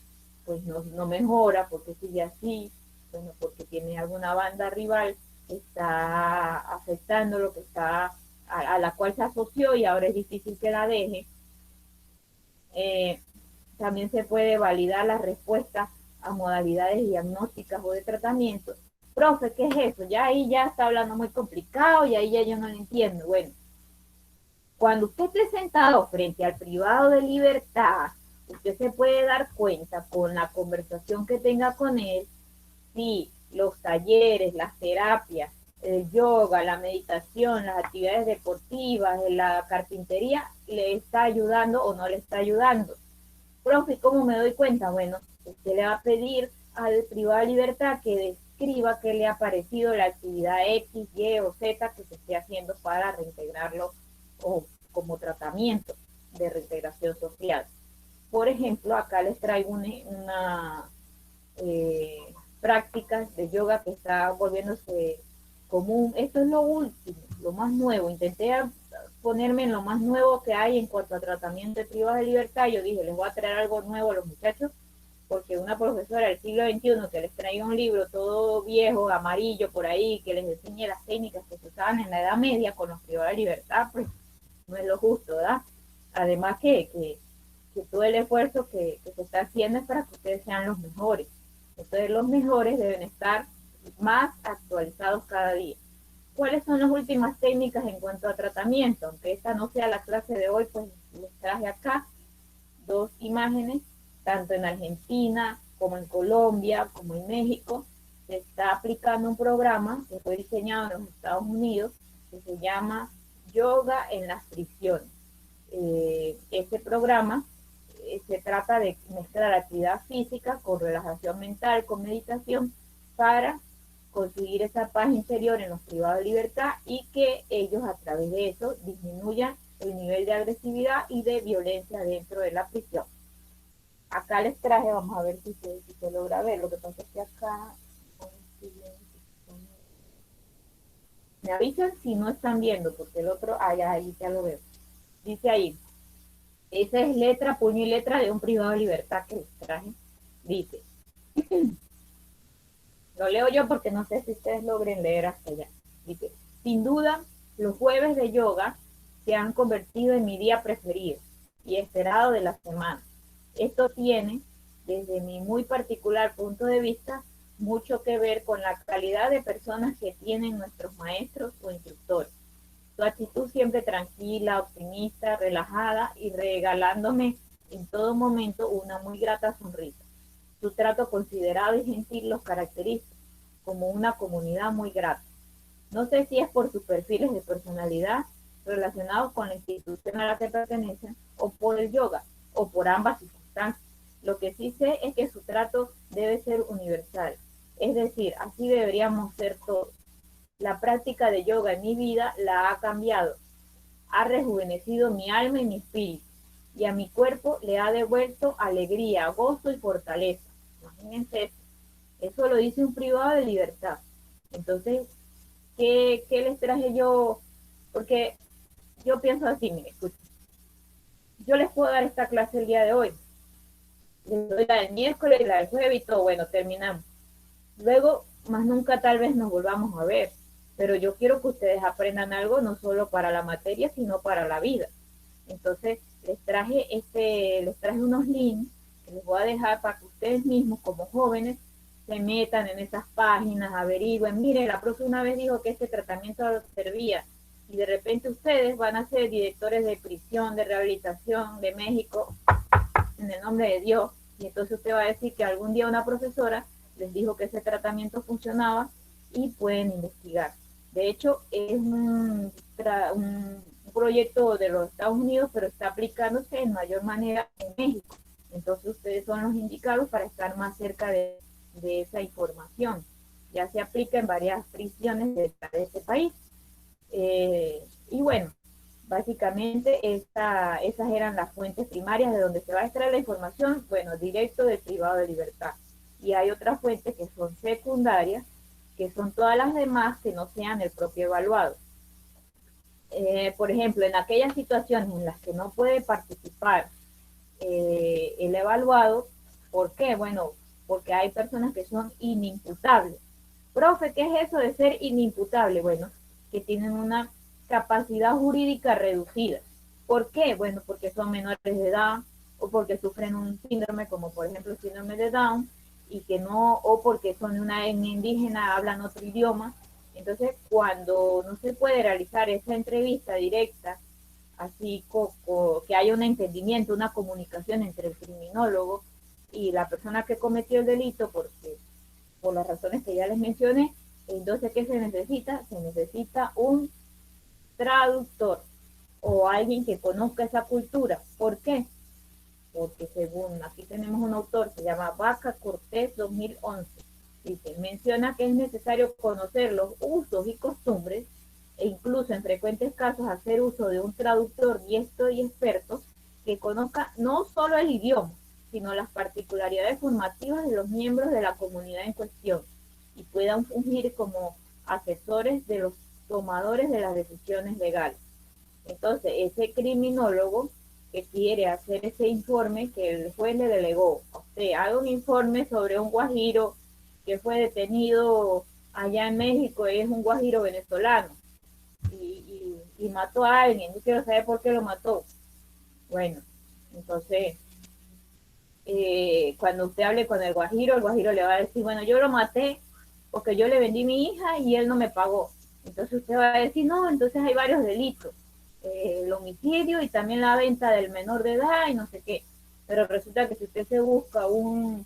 pues no mejora, porque sigue así, bueno, porque tiene alguna banda rival que está afectando lo que está a la cual se asoció y ahora es difícil que la deje. También se puede validar la respuesta a modalidades diagnósticas o de tratamiento. Profe, ¿qué es eso? Ya ahí ya está hablando muy complicado y ahí ya yo no lo entiendo. Bueno, cuando usted esté sentado frente al privado de libertad, usted se puede dar cuenta con la conversación que tenga con él si los talleres, las terapias, el yoga, la meditación, las actividades deportivas, la carpintería, le está ayudando o no le está ayudando. Profe, ¿cómo me doy cuenta? Bueno, usted le va a pedir al privado de libertad que describa qué le ha parecido la actividad X, Y o Z que se esté haciendo para reintegrarlo o como tratamiento de reintegración social. Por ejemplo, acá les traigo una prácticas de yoga que está volviéndose común. Esto es lo último, lo más nuevo. Intenté ponerme en lo más nuevo que hay en cuanto a tratamiento de privados de libertad. Yo dije, les voy a traer algo nuevo a los muchachos, porque una profesora del siglo XXI que les traiga un libro todo viejo, amarillo por ahí, que les enseñe las técnicas que se usaban en la Edad Media con los privados de libertad, pues no es lo justo, ¿verdad? Además que todo el esfuerzo que se está haciendo es para que ustedes sean los mejores. Entonces los mejores deben estar más actualizados cada día. ¿Cuáles son las últimas técnicas en cuanto a tratamiento? Aunque esta no sea la clase de hoy, pues les traje acá dos imágenes, tanto en Argentina como en Colombia, como en México. Se está aplicando un programa que fue diseñado en los Estados Unidos que se llama Yoga en las prisiones. Este programa se trata de mezclar actividad física con relajación mental, con meditación, para conseguir esa paz interior en los privados de libertad y que ellos a través de eso disminuyan el nivel de agresividad y de violencia dentro de la prisión. Acá les traje, vamos a ver si se logra ver, lo que pasa es que acá me avisan si no están viendo, porque el otro, ahí ya lo veo. Dice ahí, esa es letra, puño y letra de un privado de libertad que les traje. Dice, lo leo yo porque no sé si ustedes logren leer hasta allá. Dice, sin duda, los jueves de yoga se han convertido en mi día preferido y esperado de la semana. Esto tiene, desde mi muy particular punto de vista, mucho que ver con la calidad de personas que tienen nuestros maestros o instructores. Su actitud siempre tranquila, optimista, relajada y regalándome en todo momento una muy grata sonrisa. Su trato considerado y gentil los caracteriza como una comunidad muy grata. No sé si es por sus perfiles de personalidad relacionados con la institución a la que pertenecen o por el yoga o por ambas circunstancias. Lo que sí sé es que su trato debe ser universal. Es decir, así deberíamos ser todos. La práctica de yoga en mi vida la ha cambiado, ha rejuvenecido mi alma y mi espíritu, y a mi cuerpo le ha devuelto alegría, gozo y fortaleza. Imagínense eso. Eso lo dice un privado de libertad. Entonces, ¿qué les traje yo? Porque yo pienso así, mire, escuchen. Yo les puedo dar esta clase el día de hoy. Les doy la del miércoles, la del jueves y todo. Bueno, terminamos. Luego, más nunca tal vez nos volvamos a ver. Pero yo quiero que ustedes aprendan algo no solo para la materia, sino para la vida. Entonces, les traje unos links que les voy a dejar para que ustedes mismos, como jóvenes, se metan en esas páginas, averigüen. Mire, la profe una vez dijo que este tratamiento servía, y de repente ustedes van a ser directores de prisión, de rehabilitación de México, en el nombre de Dios, y entonces usted va a decir que algún día una profesora les dijo que ese tratamiento funcionaba y pueden investigar. De hecho, es un proyecto de los Estados Unidos, pero está aplicándose en mayor manera en México. Entonces ustedes son los indicados para estar más cerca de esa información. Ya se aplica en varias prisiones de este país. Y bueno, básicamente esas eran las fuentes primarias de donde se va a extraer la información, bueno, directo del privado de libertad. Y hay otras fuentes que son secundarias, que son todas las demás que no sean el propio evaluado. Por ejemplo, en aquellas situaciones en las que no puede participar el evaluado, ¿por qué? Bueno, porque hay personas que son inimputables. Profe, ¿qué es eso de ser inimputable? Bueno, que tienen una capacidad jurídica reducida. ¿Por qué? Bueno, porque son menores de edad o porque sufren un síndrome como por ejemplo el síndrome de Down y que no, o porque son de una etnia indígena, hablan otro idioma. Entonces, cuando no se puede realizar esa entrevista directa, así que haya un entendimiento, una comunicación entre el criminólogo y la persona que cometió el delito, porque por las razones que ya les mencioné, entonces, ¿qué se necesita? Se necesita un traductor o alguien que conozca esa cultura. ¿Por qué? Porque según aquí tenemos un autor, se llama Vaca Cortés 2011, dice, menciona que es necesario conocer los usos y costumbres e incluso en frecuentes casos hacer uso de un traductor diestro y experto que conozca no solo el idioma, sino las particularidades formativas de los miembros de la comunidad en cuestión y puedan fungir como asesores de los tomadores de las decisiones legales. Entonces, ese criminólogo que quiere hacer ese informe que el juez le delegó, o sea, haga un informe sobre un guajiro que fue detenido allá en México, y es un guajiro venezolano, y mató a alguien, yo quiero saber por qué lo mató. Bueno, entonces, cuando usted hable con el guajiro le va a decir, bueno, yo lo maté porque yo le vendí mi hija y él no me pagó. Entonces usted va a decir, no, entonces hay varios delitos, el homicidio y también la venta del menor de edad y no sé qué. Pero resulta que si usted se busca un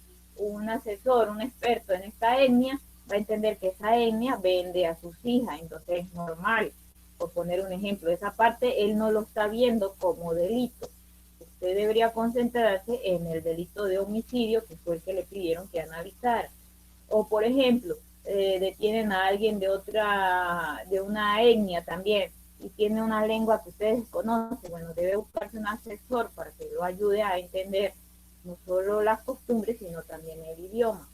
asesor, un experto en esta etnia, va a entender que esa etnia vende a sus hijas, entonces es normal. Por poner un ejemplo, esa parte él no lo está viendo como delito. Usted debería concentrarse en el delito de homicidio, que fue el que le pidieron que analizara. O por ejemplo, detienen a alguien de una etnia también, y tiene una lengua que ustedes conocen, bueno, debe buscarse un asesor para que lo ayude a entender no solo las costumbres, sino también el idioma.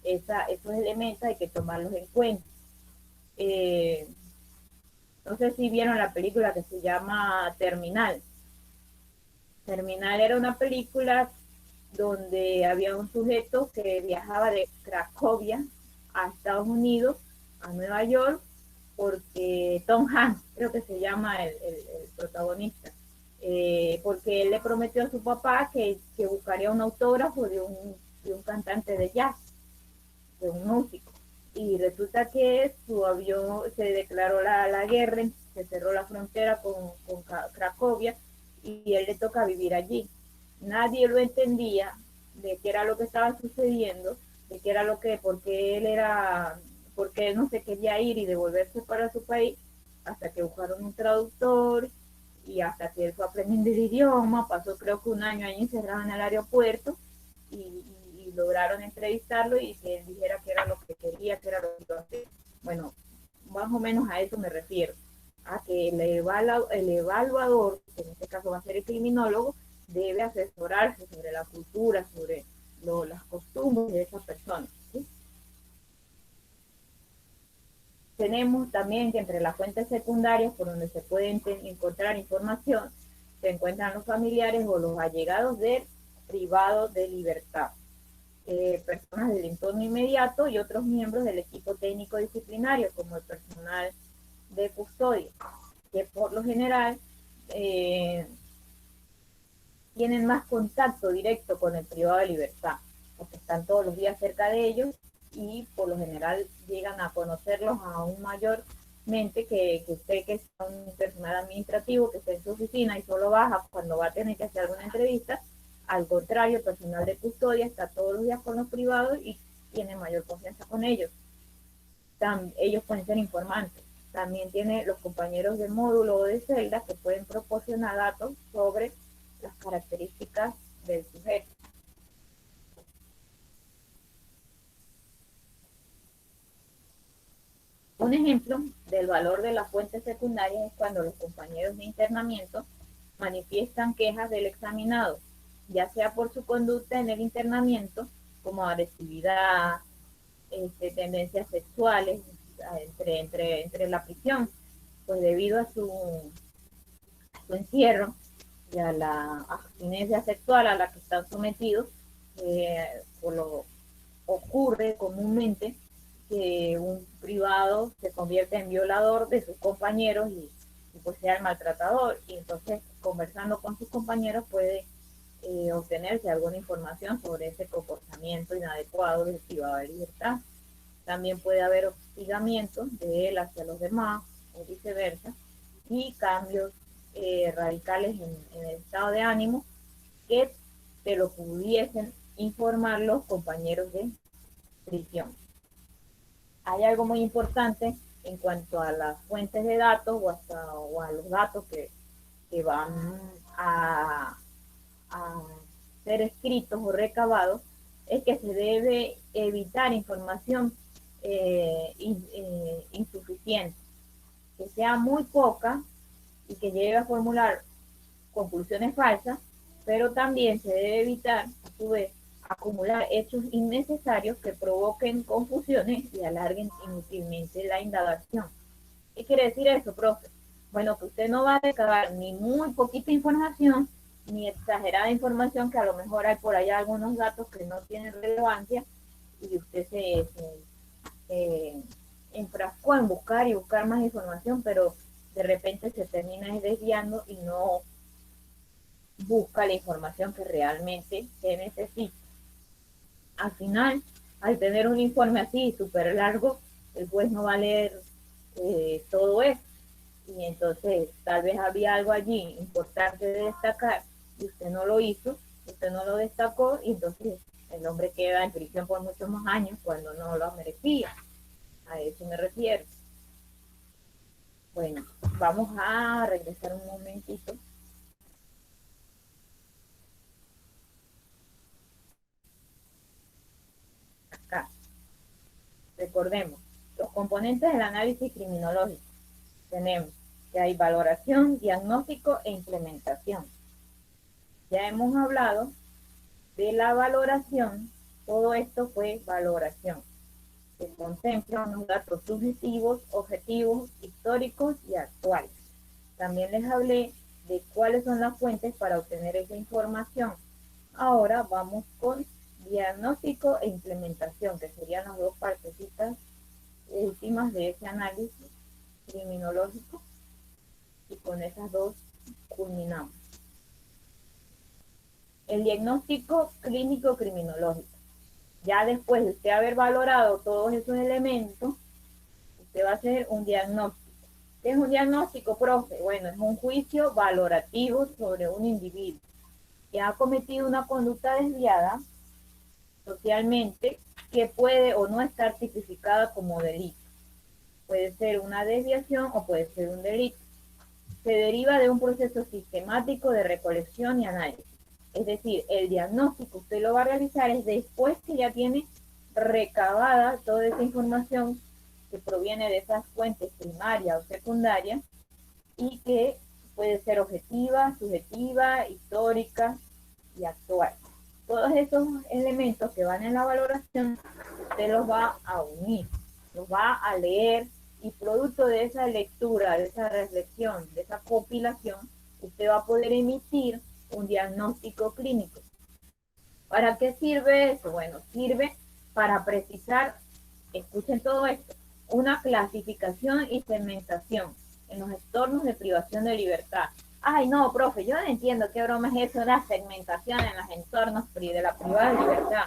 Esos elementos hay que tomarlos en cuenta. Eh, no sé si vieron la película que se llama Terminal. Terminal era una película donde había un sujeto que viajaba de Cracovia a Estados Unidos, a Nueva York, porque Tom Hanks, creo que se llama el protagonista, porque él le prometió a su papá que buscaría un autógrafo de un cantante de jazz, de un músico. Y resulta que su avión se declaró la guerra, se cerró la frontera con Cracovia y él le toca vivir allí. Nadie lo entendía de qué era lo que estaba sucediendo, de qué era lo que, porque él no se quería ir y devolverse para su país, hasta que buscaron un traductor y hasta que él fue aprendiendo el idioma, pasó creo que un año ahí encerrado en el aeropuerto y lograron entrevistarlo y que él dijera que era lo que quería, que era lo que iba a hacer. Bueno, más o menos a eso me refiero, a que el evaluador, que en este caso va a ser el criminólogo, debe asesorarse sobre la cultura, sobre las costumbres de esas personas. ¿Sí? Tenemos también que entre las fuentes secundarias por donde se puede encontrar información, se encuentran los familiares o los allegados del privado de libertad, personas del entorno inmediato y otros miembros del equipo técnico disciplinario, como el personal de custodia, que por lo general tienen más contacto directo con el privado de libertad, porque están todos los días cerca de ellos y por lo general llegan a conocerlos aún mayormente que usted, que es un personal administrativo que está en su oficina y solo baja cuando va a tener que hacer alguna entrevista. Al contrario, el personal de custodia está todos los días con los privados y tiene mayor confianza con ellos. Ellos pueden ser informantes. También tiene los compañeros de módulo o de celda que pueden proporcionar datos sobre las características del sujeto. Un ejemplo del valor de las fuentes secundarias es cuando los compañeros de internamiento manifiestan quejas del examinado, ya sea por su conducta en el internamiento, como agresividad, tendencias sexuales entre la prisión, pues debido a su encierro y a la abstinencia sexual a la que están sometidos, por lo ocurre comúnmente que un privado se convierte en violador de sus compañeros y pues sea el maltratador, y entonces conversando con sus compañeros puede obtenerse alguna información sobre ese comportamiento inadecuado del privado de libertad. También puede haber hostigamiento de él hacia los demás o viceversa, y cambios radicales en el estado de ánimo que te lo pudiesen informar los compañeros de prisión. Hay algo muy importante en cuanto a las fuentes de datos o a los datos que van a ser escritos o recabados, es que se debe evitar información insuficiente, que sea muy poca y que llegue a formular conclusiones falsas, pero también se debe evitar, a su vez, acumular hechos innecesarios que provoquen confusiones y alarguen inútilmente la indagación. ¿Qué quiere decir eso, profe? Bueno, que usted no va a recabar ni muy poquita información, ni exagerada información, que a lo mejor hay por allá algunos datos que no tienen relevancia, y usted se enfrascó en buscar y buscar más información, pero de repente se termina desviando y no busca la información que realmente se necesita. Al final, al tener un informe así súper largo, el juez no va a leer todo eso, y entonces tal vez había algo allí importante de destacar y usted no lo hizo, usted no lo destacó, y entonces el hombre queda en prisión por muchos más años cuando no lo merecía. A eso me refiero. Bueno, vamos a regresar un momentito. Acá. Recordemos, los componentes del análisis criminológico. Tenemos que hay valoración, diagnóstico e implementación. Ya hemos hablado de la valoración. Todo esto fue valoración. Se contemplan unos datos subjetivos, objetivos, históricos y actuales. También les hablé de cuáles son las fuentes para obtener esa información. Ahora vamos con diagnóstico e implementación, que serían las dos partecitas últimas de ese análisis criminológico, y con esas dos culminamos. El diagnóstico clínico criminológico. Ya después de usted haber valorado todos esos elementos, usted va a hacer un diagnóstico. ¿Qué es un diagnóstico, profe? Bueno, es un juicio valorativo sobre un individuo que ha cometido una conducta desviada socialmente, que puede o no estar tipificada como delito. Puede ser una desviación o puede ser un delito. Se deriva de un proceso sistemático de recolección y análisis. Es decir, el diagnóstico usted lo va a realizar es después que ya tiene recabada toda esa información que proviene de esas fuentes primarias o secundarias, y que puede ser objetiva, subjetiva, histórica y actual. Todos esos elementos que van en la valoración, usted los va a unir, los va a leer, y producto de esa lectura, de esa reflexión, de esa compilación, usted va a poder emitir un diagnóstico clínico. ¿Para qué sirve eso? Bueno, sirve para precisar, escuchen todo esto, una clasificación y segmentación en los entornos de privación de libertad. Ay, no, profe, yo no entiendo qué broma es eso, la segmentación en los entornos de la privada de libertad.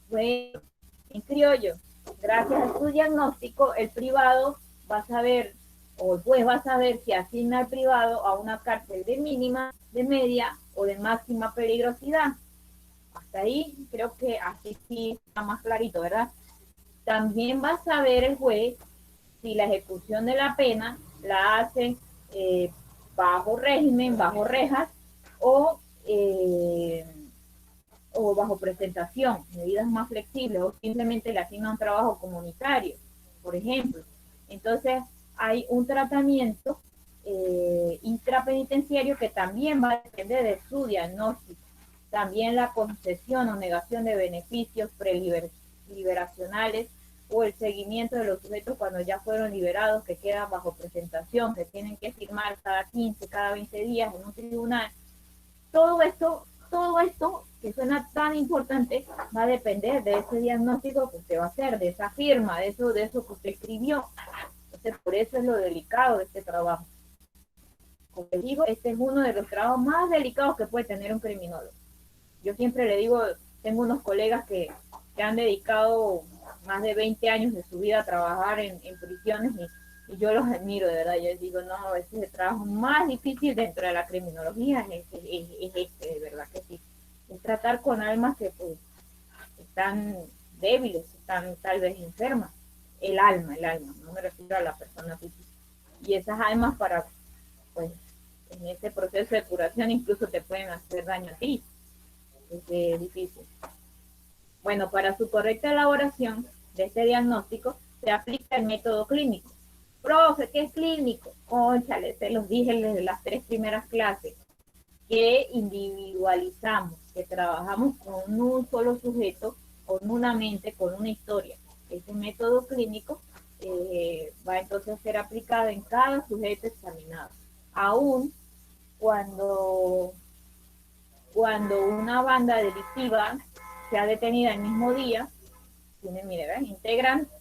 Bueno, en criollo, gracias a su diagnóstico, el privado va a saber, o el juez va a saber si asigna al privado a una cárcel de mínima, de media o de máxima peligrosidad. Hasta ahí creo que así sí está más clarito, ¿verdad? También va a saber el juez si la ejecución de la pena la hace bajo régimen, bajo rejas, o bajo presentación, medidas más flexibles, o simplemente le asigna un trabajo comunitario, por ejemplo. Entonces, hay un tratamiento intrapenitenciario que también va a depender de su diagnóstico. También la concesión o negación de beneficios preliberacionales, o el seguimiento de los sujetos cuando ya fueron liberados, que quedan bajo presentación, que tienen que firmar cada 15, cada 20 días en un tribunal. Todo esto que suena tan importante va a depender de ese diagnóstico que usted va a hacer, de esa firma, de eso que usted escribió. Entonces, por eso es lo delicado de este trabajo. Como les digo, este es uno de los trabajos más delicados que puede tener un criminólogo. Yo siempre le digo, tengo unos colegas que han dedicado más de 20 años de su vida a trabajar en prisiones y yo los admiro, de verdad. Yo digo, no, ese es el trabajo más difícil dentro de la criminología, es este, de verdad que sí. Es tratar con almas que pues, están débiles, están tal vez enfermas. El alma, no me refiero a la persona física. Y esas almas para, pues, en ese proceso de curación incluso te pueden hacer daño a ti. Es difícil. Bueno, para su correcta elaboración de este diagnóstico se aplica el método clínico. Profe, ¿qué es clínico? Cónchale, se los dije desde las 3 primeras clases, que individualizamos, que trabajamos con un solo sujeto, con una mente, con una historia. Ese método clínico va entonces a ser aplicado en cada sujeto examinado. Aún cuando una banda delictiva sea detenida el mismo día,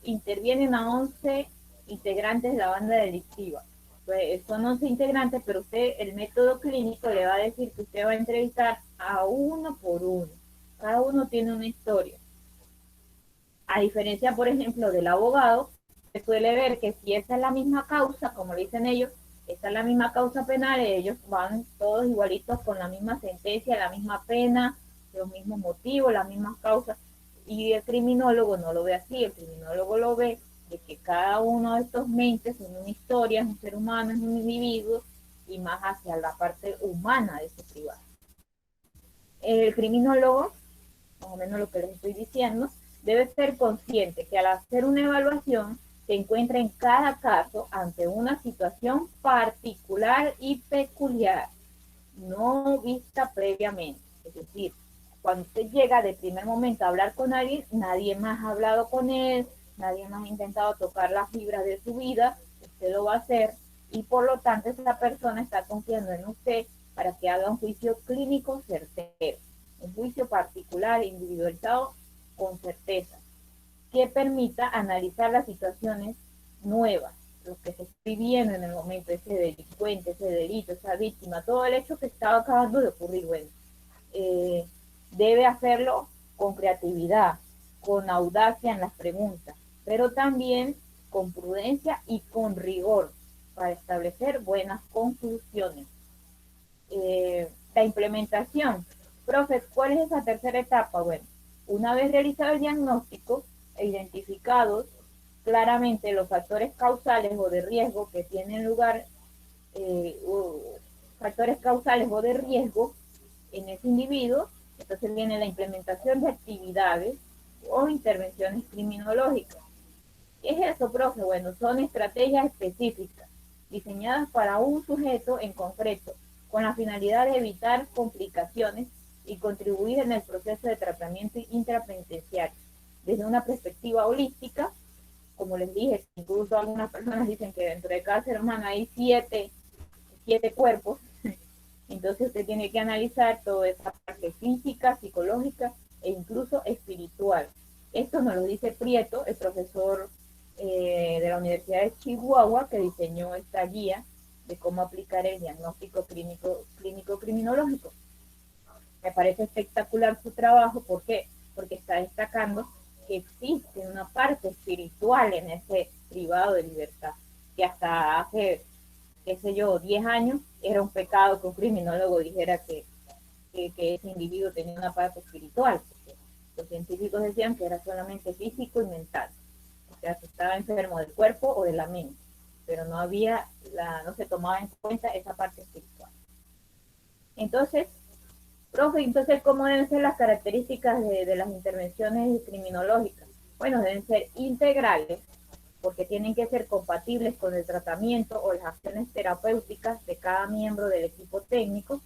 intervienen a 11 integrantes de la banda delictiva. Pues son 11 integrantes, pero usted, el método clínico le va a decir que usted va a entrevistar a uno por uno. Cada uno tiene una historia. A diferencia, por ejemplo, del abogado, se suele ver que si esa es la misma causa, como le dicen ellos, esta es la misma causa penal, ellos van todos igualitos con la misma sentencia, la misma pena, los mismos motivos, las mismas causas. Y el criminólogo no lo ve así, el criminólogo lo ve de que cada uno de estos mentes es una historia, es un ser humano, es un individuo, y más hacia la parte humana de ese privado. El criminólogo, más o menos lo que les estoy diciendo, debe ser consciente que al hacer una evaluación se encuentra en cada caso ante una situación particular y peculiar, no vista previamente. Es decir, cuando usted llega de primer momento a hablar con alguien, nadie más ha hablado con él, nadie más ha intentado tocar las fibras de su vida, usted lo va a hacer y por lo tanto esa persona está confiando en usted para que haga un juicio clínico certero, un juicio particular, individualizado, con certeza, que permita analizar las situaciones nuevas, lo que se está viviendo en el momento, ese delincuente, ese delito, esa víctima, todo el hecho que estaba acabando de ocurrir. Bueno, debe hacerlo con creatividad, con audacia en las preguntas, pero también con prudencia y con rigor para establecer buenas conclusiones. La implementación. Profe, ¿cuál es esa tercera etapa? Bueno, una vez realizado el diagnóstico e identificados claramente los factores causales o de riesgo que tienen lugar, factores causales o de riesgo en ese individuo, entonces viene la implementación de actividades o intervenciones criminológicas. ¿Qué es eso, profe? Bueno, son estrategias específicas diseñadas para un sujeto en concreto, con la finalidad de evitar complicaciones y contribuir en el proceso de tratamiento intrapenitenciario desde una perspectiva holística. Como les dije, incluso algunas personas dicen que dentro de cada ser humano hay siete cuerpos, entonces usted tiene que analizar toda esa parte física, psicológica e incluso espiritual. Esto nos lo dice Prieto, el profesor de la Universidad de Chihuahua, que diseñó esta guía de cómo aplicar el diagnóstico clínico criminológico. Me parece espectacular su trabajo, ¿por qué? Porque está destacando que existe una parte espiritual en ese privado de libertad, que hasta hace, qué sé yo, 10 años era un pecado que un criminólogo dijera que ese individuo tenía una parte espiritual, porque los científicos decían que era solamente físico y mental, o sea, que estaba enfermo del cuerpo o de la mente, pero no se tomaba en cuenta esa parte espiritual. Entonces, profe, entonces, ¿cómo deben ser las características de las intervenciones criminológicas? Bueno, deben ser integrales, porque tienen que ser compatibles con el tratamiento o las acciones terapéuticas de cada miembro del equipo técnico.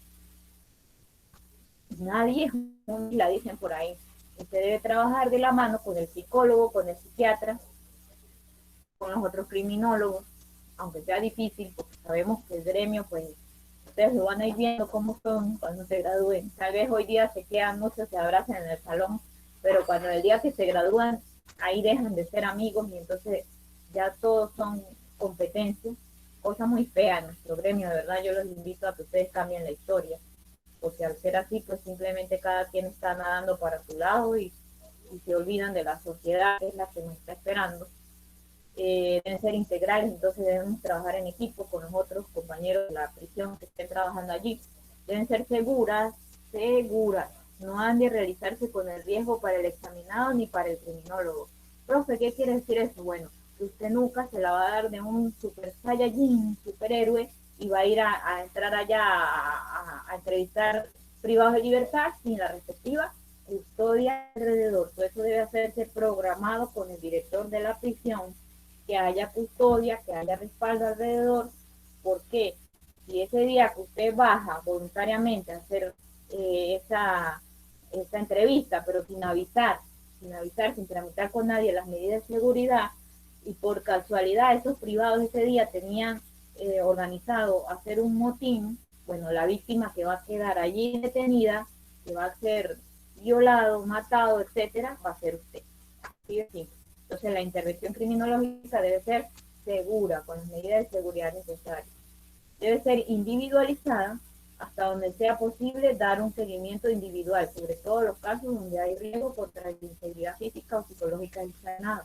Nadie es un, la dicen por ahí. Usted debe trabajar de la mano con el psicólogo, con el psiquiatra, con los otros criminólogos, aunque sea difícil, porque sabemos que el gremio, pues, ustedes lo van a ir viendo cómo son cuando se gradúen. Tal vez hoy día se quedan muchos, se abrazan en el salón, pero cuando el día que se gradúan, ahí dejan de ser amigos y entonces ya todos son competencias. Cosa muy fea en nuestro gremio, de verdad, yo los invito a que ustedes cambien la historia. porque al ser así, pues simplemente cada quien está nadando para su lado y se olvidan de la sociedad, que es la que nos está esperando. Deben ser integrales, entonces debemos trabajar en equipo con los otros compañeros de la prisión que estén trabajando allí. Deben ser seguras, no han de realizarse con el riesgo para el examinado ni para el criminólogo. Profe, ¿qué quiere decir eso? Bueno, que usted nunca se la va a dar de un super saiyajin, superhéroe, y va a ir a entrar allá a entrevistar privados de libertad sin la respectiva custodia alrededor. Todo eso debe hacerse programado con el director de la prisión, que haya custodia, que haya respaldo alrededor, porque si ese día que usted baja voluntariamente a hacer esa entrevista, pero sin avisar, sin tramitar con nadie las medidas de seguridad, y por casualidad esos privados ese día tenían organizado hacer un motín, bueno, la víctima que va a quedar allí detenida, que va a ser violado, matado, etcétera, va a ser usted. Así de simple. Entonces la intervención criminológica debe ser segura, con las medidas de seguridad necesarias. Debe ser individualizada, hasta donde sea posible dar un seguimiento individual, sobre todo en los casos donde hay riesgo contra la integridad física o psicológica del sanado.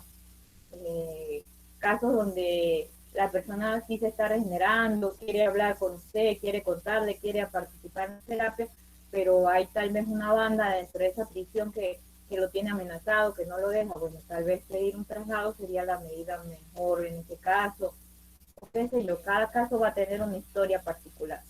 Casos donde la persona sí se está regenerando, quiere hablar con usted, quiere contarle, quiere participar en terapia, pero hay tal vez una banda dentro de esa prisión que lo tiene amenazado, que no lo deja. Bueno, tal vez pedir un traslado sería la medida mejor en ese caso. O qué sé yo, cada caso va a tener una historia particular.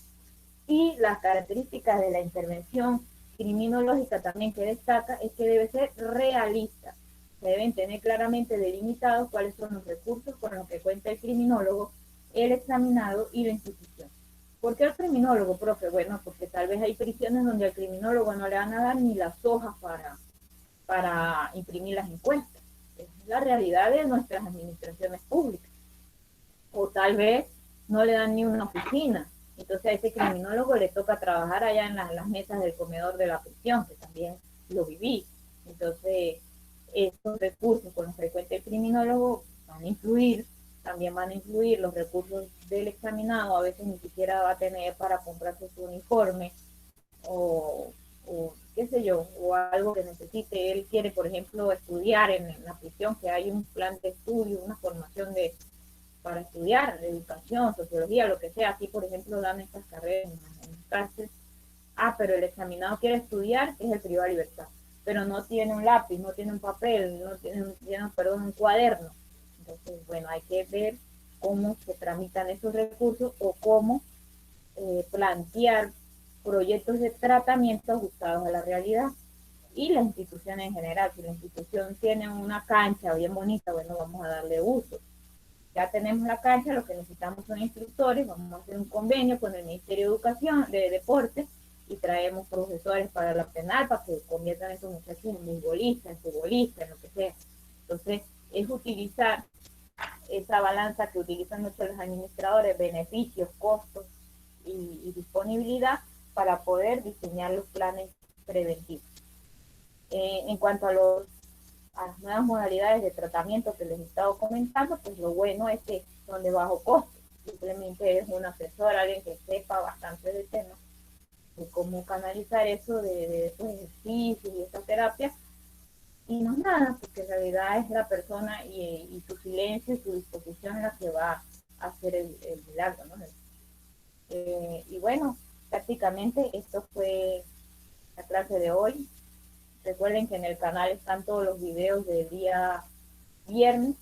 Y las características de la intervención criminológica también que destaca es que debe ser realista. Se deben tener claramente delimitados cuáles son los recursos con los que cuenta el criminólogo, el examinado y la institución. ¿Por qué el criminólogo, profe? Bueno, porque tal vez hay prisiones donde al criminólogo no le van a dar ni las hojas para imprimir las encuestas. Es la realidad de nuestras administraciones públicas. O tal vez no le dan ni una oficina. Entonces a ese criminólogo le toca trabajar allá en las mesas del comedor de la prisión, que también lo viví. Entonces, estos recursos con los que cuenta el criminólogo van a influir, también van a influir los recursos del examinado, a veces ni siquiera va a tener para comprarse su uniforme, o qué sé yo, o algo que necesite. Él quiere, por ejemplo, estudiar en la prisión, que hay un plan de estudio, una formación para estudiar, educación, sociología, lo que sea. Aquí, por ejemplo, dan estas carreras en cárcel. Pero el examinado quiere estudiar, es el privado de libertad, pero no tiene un lápiz, no tiene un papel, no tiene un cuaderno. Entonces, bueno, hay que ver cómo se tramitan esos recursos o cómo plantear proyectos de tratamiento ajustados a la realidad. Y la institución en general, si la institución tiene una cancha bien bonita, bueno, vamos a darle uso. Ya tenemos la cancha, lo que necesitamos son instructores, vamos a hacer un convenio con el Ministerio de Educación, de Deportes, y traemos profesores para la penal, para que conviertan a esos muchachos en beisbolistas, en futbolistas, en lo que sea. Entonces, es utilizar esa balanza que utilizan muchos los administradores, beneficios, costos y disponibilidad, para poder diseñar los planes preventivos. En cuanto a las nuevas modalidades de tratamiento que les he estado comentando, pues lo bueno es que son de bajo costo. Simplemente es un asesor, alguien que sepa bastante del tema, de cómo canalizar eso de estos ejercicios y esta terapia. Y no es nada, porque en realidad es la persona y su silencio y su disposición la que va a hacer el milagro, ¿no? Y bueno, prácticamente esto fue la clase de hoy. Recuerden que en el canal están todos los videos del día viernes